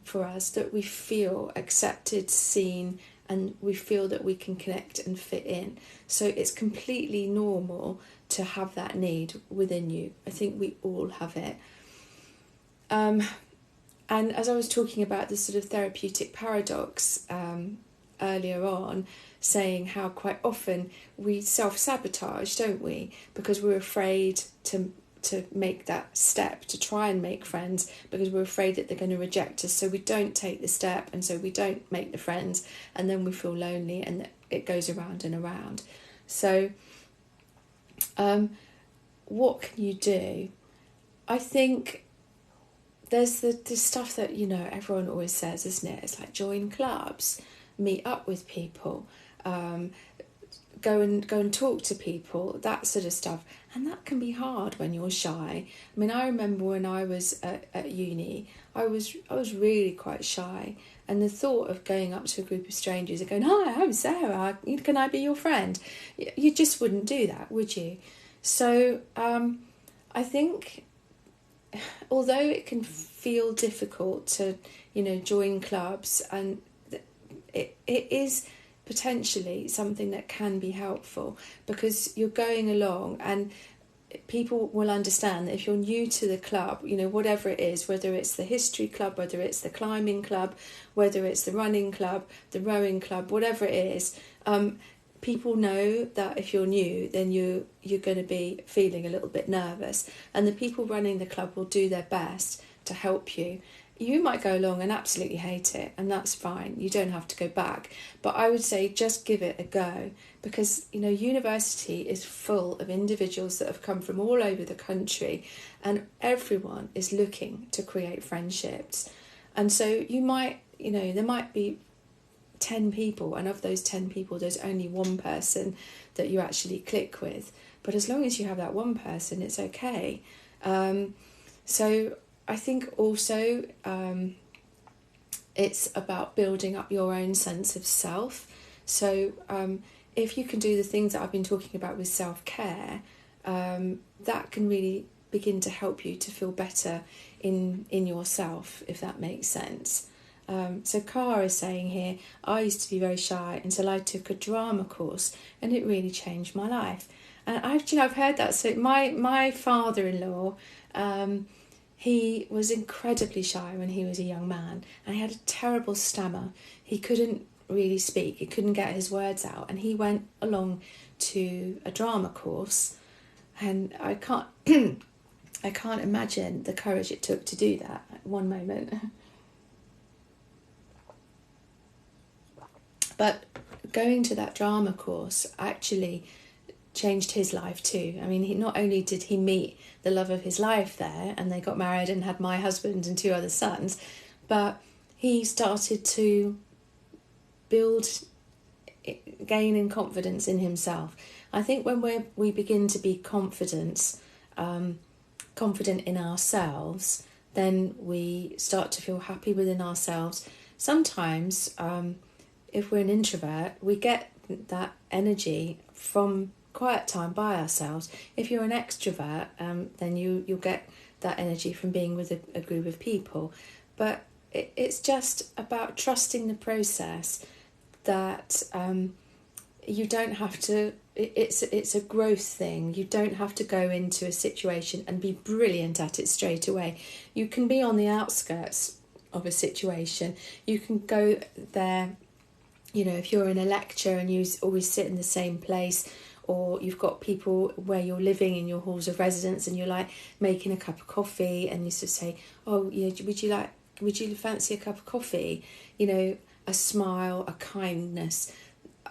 for us that we feel accepted, seen, and we feel that we can connect and fit in. So it's completely normal to have that need within you. I think we all have it. And as I was talking about the sort of therapeutic paradox earlier on, saying how quite often we self-sabotage, don't we? Because we're afraid to make that step, to try and make friends, because we're afraid that they're going to reject us. So we don't take the step, and so we don't make the friends, and then we feel lonely, and it goes around and around. So what can you do? I think there's the stuff that, everyone always says, isn't it? It's like join clubs, meet up with people, go and talk to people, that sort of stuff. And that can be hard when you're shy. I mean, I remember when I was at uni, I was really quite shy. And the thought of going up to a group of strangers and going, "Hi, I'm Sarah, can I be your friend?" You just wouldn't do that, would you? So I think, although it can feel difficult to, join clubs, and it is potentially something that can be helpful, because you're going along and people will understand that if you're new to the club, whatever it is, whether it's the history club, whether it's the climbing club, whether it's the running club, the rowing club, whatever it is, people know that if you're new, then you're going to be feeling a little bit nervous, and the people running the club will do their best to help you. You might go along and absolutely hate it, and that's fine. You don't have to go back. But I would say just give it a go, because, university is full of individuals that have come from all over the country, and everyone is looking to create friendships. And so you might, there might be 10 people, and of those 10 people, there's only one person that you actually click with. But as long as you have that one person, it's okay. So I think also it's about building up your own sense of self. So if you can do the things that I've been talking about with self-care, that can really begin to help you to feel better in yourself, if that makes sense. So Cara is saying here, I used to be very shy until I took a drama course, and it really changed my life. And I've heard that. So my father-in-law, he was incredibly shy when he was a young man, and he had a terrible stammer. He couldn't really speak, he couldn't get his words out, and he went along to a drama course, and I can't I can't imagine the courage it took to do that. One moment. But going to that drama course actually changed his life too. I mean, not only did he meet the love of his life there, and they got married and had my husband and 2 other sons, but he started to gain in confidence in himself. I think when we begin to be confident in ourselves, then we start to feel happy within ourselves. Sometimes, if we're an introvert, we get that energy from quiet time by ourselves. If you're an extrovert, then you'll get that energy from being with a group of people. But it's just about trusting the process, that you don't have to, it's a growth thing. You don't have to go into a situation and be brilliant at it straight away. You can be on the outskirts of a situation. You can go there, if you're in a lecture and you always sit in the same place, or you've got people where you're living in your halls of residence and you're like making a cup of coffee, and you sort of say, "Oh, yeah, would you fancy a cup of coffee?" A smile, a kindness.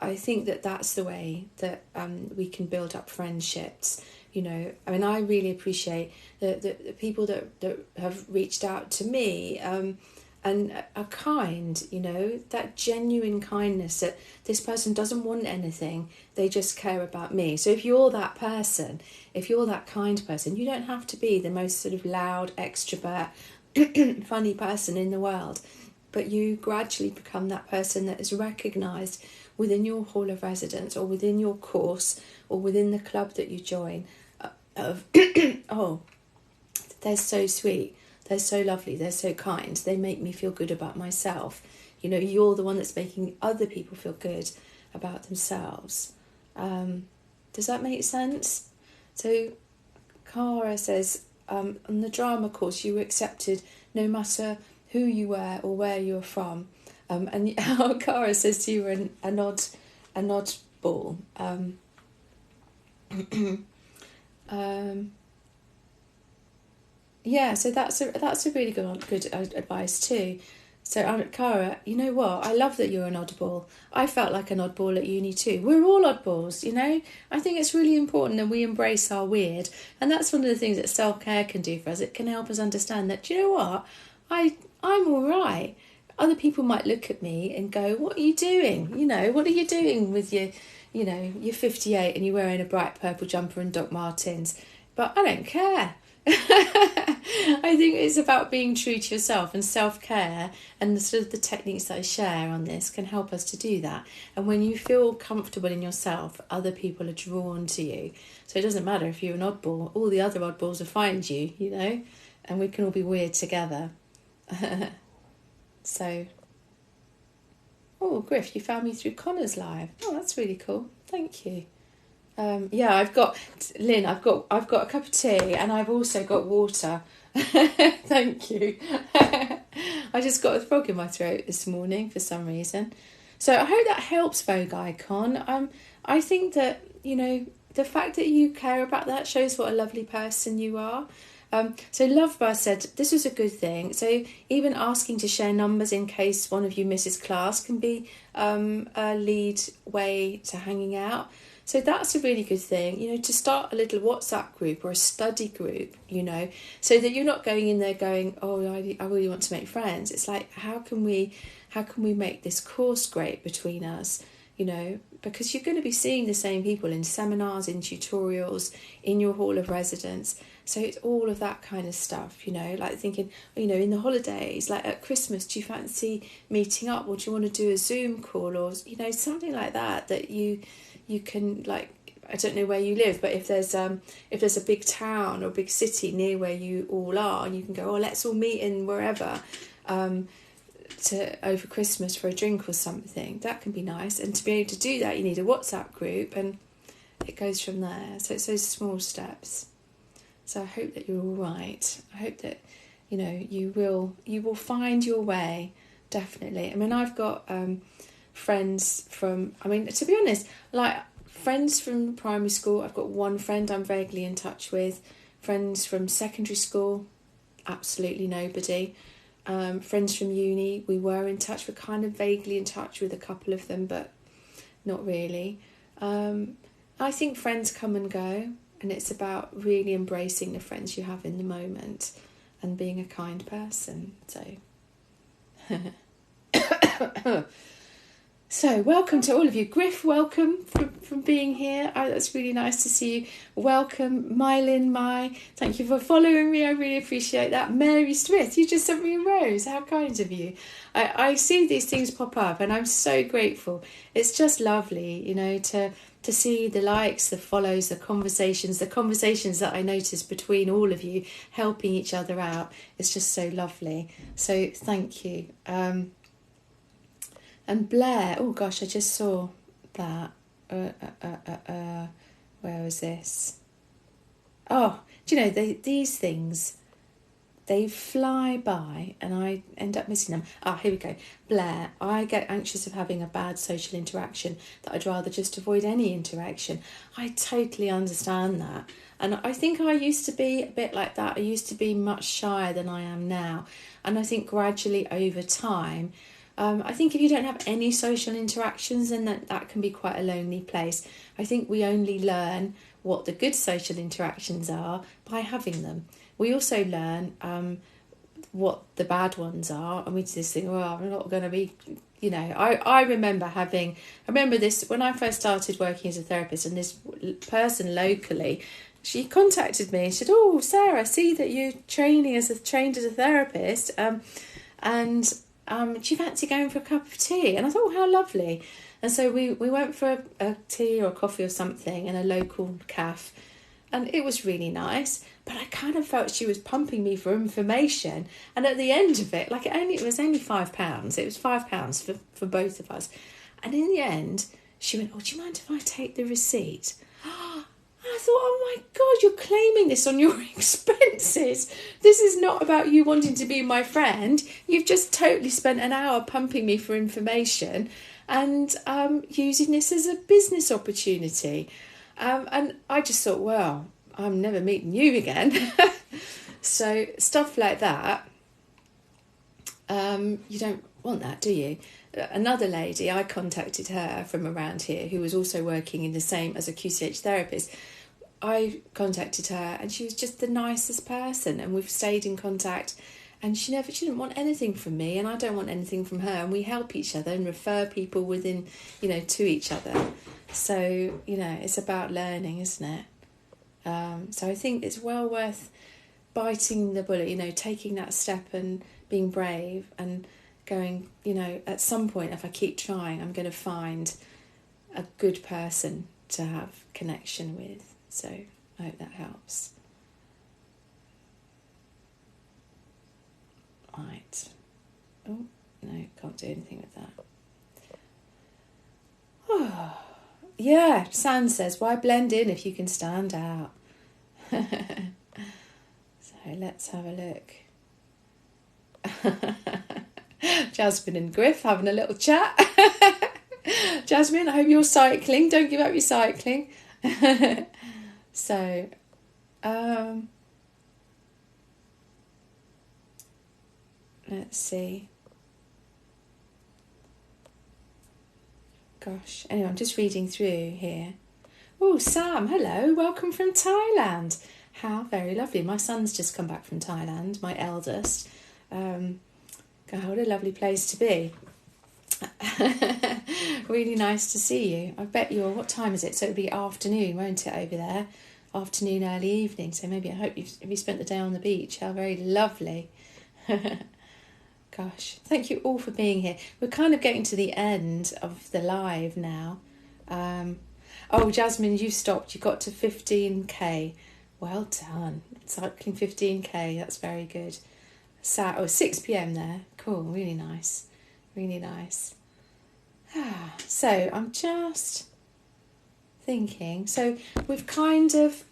I think that that's the way that we can build up friendships. You know, I mean, I really appreciate the people that have reached out to me and are kind, you know, that genuine kindness that this person doesn't want anything, they just care about me. So if you're that person, if you're that kind person, you don't have to be the most sort of loud, extrovert, funny person in the world, but you gradually become that person that is recognised within your hall of residence or within your course or within the club that you join of oh, they're so sweet, they're so lovely, they're so kind, they make me feel good about myself. You know, you're the one that's making other people feel good about themselves. Does that make sense? So Cara says, on the drama course you were accepted no matter who you were or where you were from. And Cara says you were an oddball. Yeah, so that's a really good advice too. So Cara, you know what? I love that you're an oddball. I felt like an oddball at uni too. We're all oddballs, you know? I think it's really important that we embrace our weird. And that's one of the things that self-care can do for us. It can help us understand that, do you know what? I'm all right. Other people might look at me and go, what are you doing? You know, what are you doing with your, you know, you're 58 and you're wearing a bright purple jumper and Doc Martens. But I don't care. I think it's about being true to yourself, and self-care and the sort of the techniques that I share on this can help us to do that. And when you feel comfortable in yourself, other people are drawn to you. So it doesn't matter if you're an oddball, all the other oddballs will find you, you know, and we can all be weird together. So, oh, Griff, you found me through Connor's live. Oh, that's really cool. Thank you. Yeah, I've got Lynn. I've got a cup of tea, and I've also got water. Thank you. I just got a frog in my throat this morning for some reason. So I hope that helps, Vogue Icon. I think that, you know, the fact that you care about that shows what a lovely person you are. So Lovebar said this was a good thing. So even asking to share numbers in case one of you misses class can be a lead way to hanging out. So that's a really good thing, you know, to start a little WhatsApp group or a study group, you know, so that you're not going in there going, oh, I really want to make friends. It's like, how can we make this course great between us, you know, because you're going to be seeing the same people in seminars, in tutorials, in your hall of residence. So it's all of that kind of stuff, you know, like thinking, you know, in the holidays, like at Christmas, do you fancy meeting up, or do you want to do a Zoom call, or, you know, something like that you can, like, I don't know where you live, but if there's a big town or big city near where you all are, and you can go, oh, let's all meet in wherever to over Christmas for a drink or something. That can be nice. And to be able to do that, you need a WhatsApp group, and it goes from there. So it's those small steps. So I hope that you're all right. I hope that, you know, you will find your way, definitely. I mean, I've got friends from, I mean, to be honest, like friends from primary school, I've got one friend I'm vaguely in touch with. Friends from secondary school, absolutely nobody. Friends from uni, we were in touch, we're kind of vaguely in touch with a couple of them, but not really. I think friends come and go, and it's about really embracing the friends you have in the moment and being a kind person. So welcome to all of you. Griff, welcome from being here. Oh, that's really nice to see you. Welcome, Mai. Thank you for following me. I really appreciate that. Mary Smith, you just sent me a rose. How kind of you. I see these things pop up, and I'm so grateful. It's just lovely, you know, to see the likes, the follows, the conversations that I notice between all of you, helping each other out. It's just so lovely. So thank you. And Blair, oh gosh, I just saw that. Where was this? Oh, do you know, these things, they fly by and I end up missing them. Here we go. Blair, I get anxious of having a bad social interaction that I'd rather just avoid any interaction. I totally understand that. And I think I used to be a bit like that. I used to be much shyer than I am now. And I think gradually over time, I think if you don't have any social interactions, then that can be quite a lonely place. I think we only learn what the good social interactions are by having them. We also learn what the bad ones are, and we just think, well, I'm not going to be, I remember this when I first started working as a therapist, and this person locally, she contacted me and said, oh, Sarah, I see that you're trained as a therapist, and do you fancy going for a cup of tea? And I thought, oh, how lovely. And so we went for a tea or a coffee or something in a local cafe, and it was really nice, but I kind of felt she was pumping me for information. And at the end of it, it was only £5. It was £5 for both of us. And in the end, she went, oh, do you mind if I take the receipt? I thought, oh my God, you're claiming this on your expenses. This is not about you wanting to be my friend. You've just totally spent an hour pumping me for information and using this as a business opportunity. And I just thought, well, I'm never meeting you again. So stuff like that, you don't want that, do you? Another lady, I contacted her from around here who was also working in the same as a QCH therapist. I contacted her and she was just the nicest person, and we've stayed in contact, and she didn't want anything from me and I don't want anything from her, and we help each other and refer people within, to each other. So, it's about learning, isn't it? So I think it's well worth biting the bullet, taking that step and being brave and going, at some point, if I keep trying, I'm going to find a good person to have connection with. So I hope that helps. Right. Oh, no, can't do anything with that. Oh, yeah, San says, why blend in if you can stand out? So let's have a look. Jasmine and Griff having a little chat. Jasmine, I hope you're cycling. Don't give up your cycling. So, let's see. Gosh, anyway, I'm just reading through here. Oh, Sam, hello, welcome from Thailand. How very lovely. My son's just come back from Thailand, my eldest. God, what a lovely place to be. Really nice to see you. I bet what time is it? So it'll be afternoon, won't it, over there? Afternoon, early evening. So maybe I hope you spent the day on the beach. How very lovely. Gosh, thank you all for being here. We're kind of getting to the end of the live now. Oh, Jasmine, you stopped. You got to 15k. Well done. Cycling 15k. That's very good. 6 p.m. there. Cool. Really nice. Really nice. So I'm just thinking. So we've kind of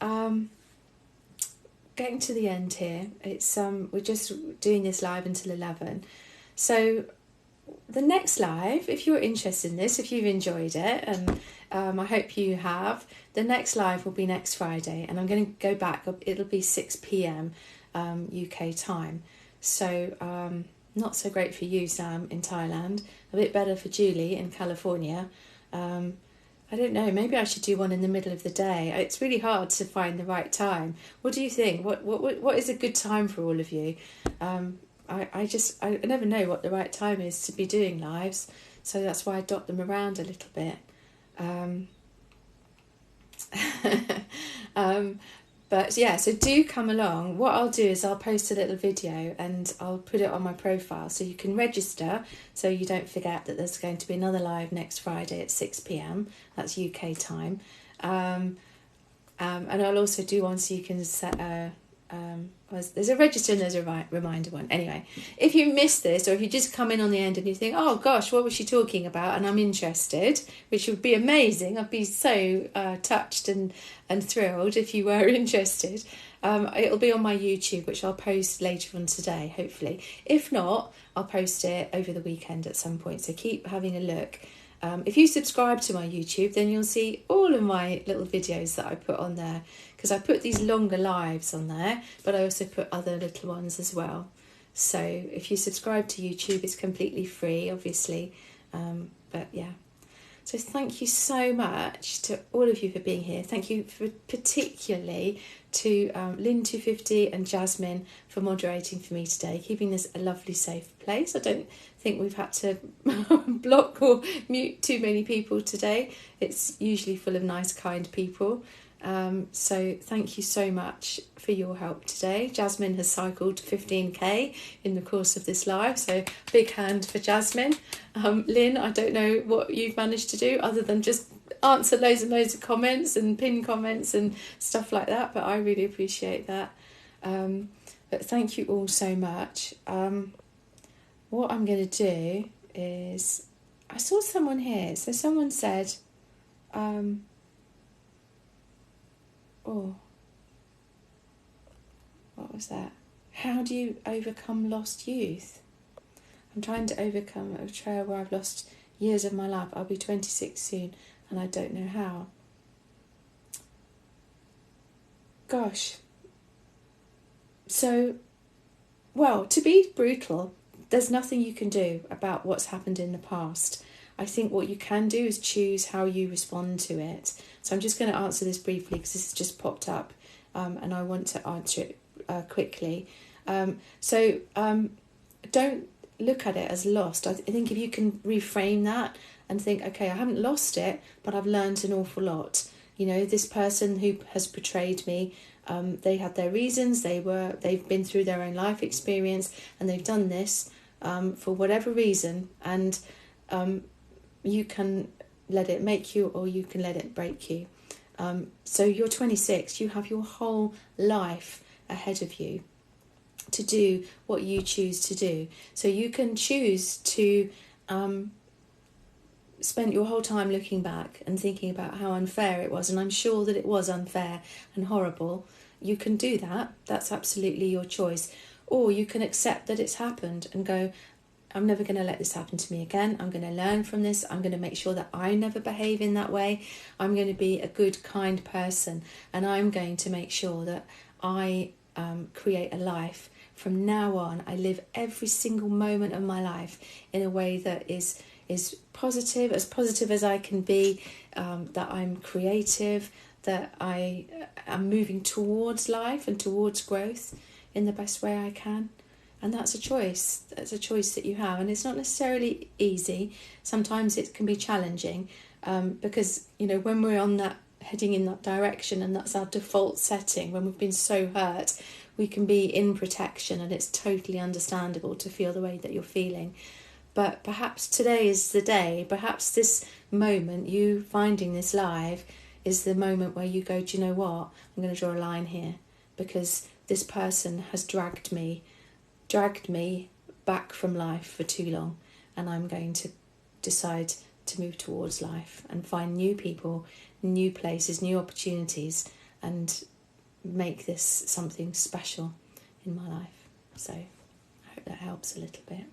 getting to the end here. It's we're just doing this live until 11. So the next live, if you're interested in this, if you've enjoyed it, and I hope you have, the next live will be next Friday, and I'm going to go back. It'll be 6 p.m. UK time. So not so great for you, Sam, in Thailand. A bit better for Julie in California. I don't know, maybe I should do one in the middle of the day. It's really hard to find the right time. What do you think? What is a good time for all of you? I never know what the right time is to be doing lives, so that's why I dot them around a little bit. But yeah, so do come along. What I'll do is I'll post a little video and I'll put it on my profile so you can register, so you don't forget that there's going to be another live next Friday at 6 p.m. That's UK time. And I'll also do one so you can set there's a register and there's a reminder one. Anyway, if you miss this, or if you just come in on the end and you think, oh gosh, what was she talking about, and I'm interested, which would be amazing. I'd be so touched and thrilled if you were interested. It'll be on my YouTube, which I'll post later on today, hopefully. If not, I'll post it over the weekend at some point, so keep having a look. If you subscribe to my YouTube, then you'll see all of my little videos that I put on there, because I put these longer lives on there, but I also put other little ones as well. So if you subscribe to YouTube, it's completely free, obviously. But yeah. So thank you so much to all of you for being here. Thank you particularly to Lynn 250 and Jasmine for moderating for me today, keeping this a lovely, safe place. I don't think we've had to block or mute too many people today. It's usually full of nice, kind people. So thank you so much for your help today. Jasmine has cycled 15k in the course of this live, so big hand for Jasmine. Lynn, I don't know what you've managed to do other than just answer loads and loads of comments and pin comments and stuff like that, but I really appreciate that. But thank you all so much. What I'm going to do is, I saw someone here, so someone said, oh, what was that? How do you overcome lost youth? I'm trying to overcome a trail where I've lost years of my life. I'll be 26 soon and I don't know how. Gosh. So, well, to be brutal, there's nothing you can do about what's happened in the past. I think what you can do is choose how you respond to it. So I'm just going to answer this briefly because this has just popped up and I want to answer it quickly. Don't look at it as lost. I think if you can reframe that and think, okay, I haven't lost it, but I've learned an awful lot. You know, this person who has betrayed me, they had their reasons, they've been through their own life experience and they've done this for whatever reason, and you can let it make you or you can let it break you. So you're 26, you have your whole life ahead of you to do what you choose to do. So you can choose to spend your whole time looking back and thinking about how unfair it was, and I'm sure that it was unfair and horrible. You can do that. That's absolutely your choice. Or you can accept that it's happened and go, I'm never going to let this happen to me again. I'm going to learn from this. I'm going to make sure that I never behave in that way. I'm going to be a good, kind person. And I'm going to make sure that I create a life from now on. I live every single moment of my life in a way that is positive as I can be, that I'm creative, that I am moving towards life and towards growth in the best way I can. And that's a choice. That's a choice that you have. And it's not necessarily easy. Sometimes it can be challenging because, you know, when we're on that, heading in that direction, and that's our default setting, when we've been so hurt, we can be in protection, and it's totally understandable to feel the way that you're feeling. But perhaps today is the day, perhaps this moment, you finding this live, is the moment where you go, do you know what? I'm going to draw a line here, because this person has dragged me back from life for too long, and I'm going to decide to move towards life and find new people, new places, new opportunities, and make this something special in my life. So I hope that helps a little bit.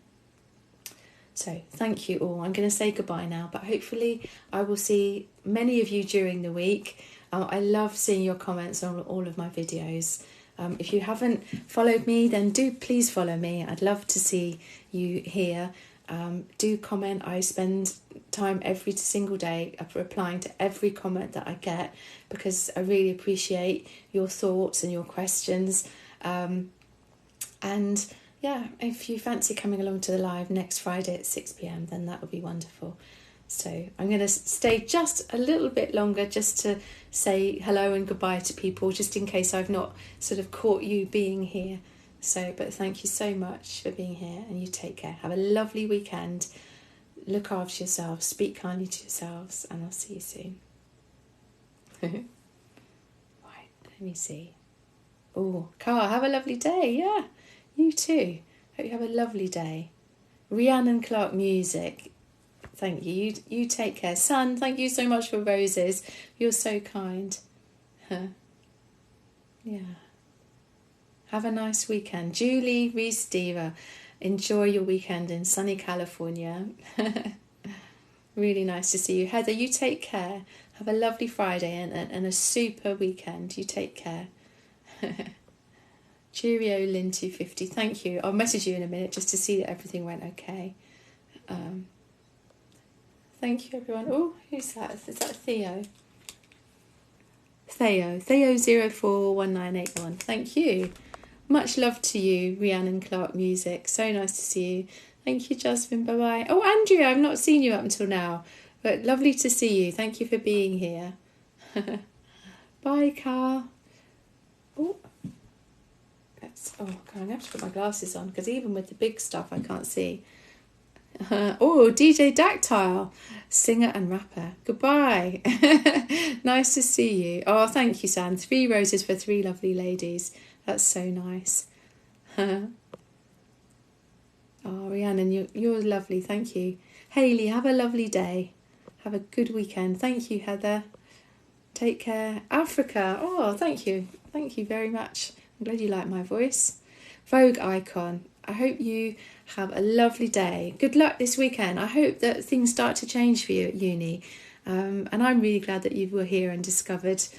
So thank you all. I'm going to say goodbye now, but hopefully I will see many of you during the week. I love seeing your comments on all of my videos. If you haven't followed me, then do please follow me. I'd love to see you here. Do comment. I spend time every single day replying to every comment that I get, because I really appreciate your thoughts and your questions. And yeah, if you fancy coming along to the live next Friday at 6 p.m, then that would be wonderful. So I'm going to stay just a little bit longer just to say hello and goodbye to people, just in case I've not sort of caught you being here. So, but thank you so much for being here, and you take care. Have a lovely weekend. Look after yourselves, speak kindly to yourselves, and I'll see you soon. Right, let me see. Oh, Carl, have a lovely day. Yeah, you too. Hope you have a lovely day. Rhiannon Clark Music. Thank you. You take care. Son, thank you so much for roses. You're so kind. Yeah. Have a nice weekend. Julie Reese Diva, enjoy your weekend in sunny California. Really nice to see you. Heather, you take care. Have a lovely Friday and a super weekend. You take care. Cheerio, Lynn250. Thank you. I'll message you in a minute just to see that everything went okay. Thank you, everyone. Oh, who's that? Is that Theo? Theo041981. Thank you. Much love to you, Rhiannon Clark Music. So nice to see you. Thank you, Jasmine. Bye-bye. Oh, Andrea, I've not seen you up until now, but lovely to see you. Thank you for being here. Bye, Carl. Oh, I'm going to have to put my glasses on because even with the big stuff, I can't see. Oh, DJ Dactyle, singer and rapper. Goodbye. Nice to see you. Oh, thank you, Sam. 3 roses for 3 lovely ladies. That's so nice. Oh, Rhiannon, you're lovely. Thank you. Hayley, have a lovely day. Have a good weekend. Thank you, Heather. Take care. Africa. Oh, thank you. Thank you very much. I'm glad you like my voice. Vogue icon. I hope you have a lovely day. Good luck this weekend. I hope that things start to change for you at uni. And I'm really glad that you were here and discovered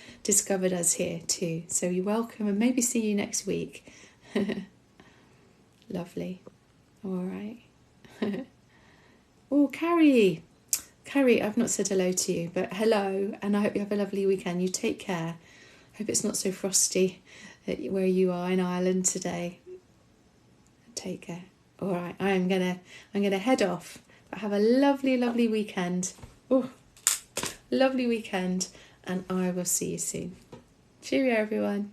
us here too. So you're welcome, and maybe see you next week. Lovely. All right. Oh, Carrie, I've not said hello to you, but hello, and I hope you have a lovely weekend. You take care. Hope it's not so frosty where you are in Ireland today. Take care. All right, I'm gonna head off. But have a lovely, lovely weekend. Oh, lovely weekend, and I will see you soon. Cheerio, everyone.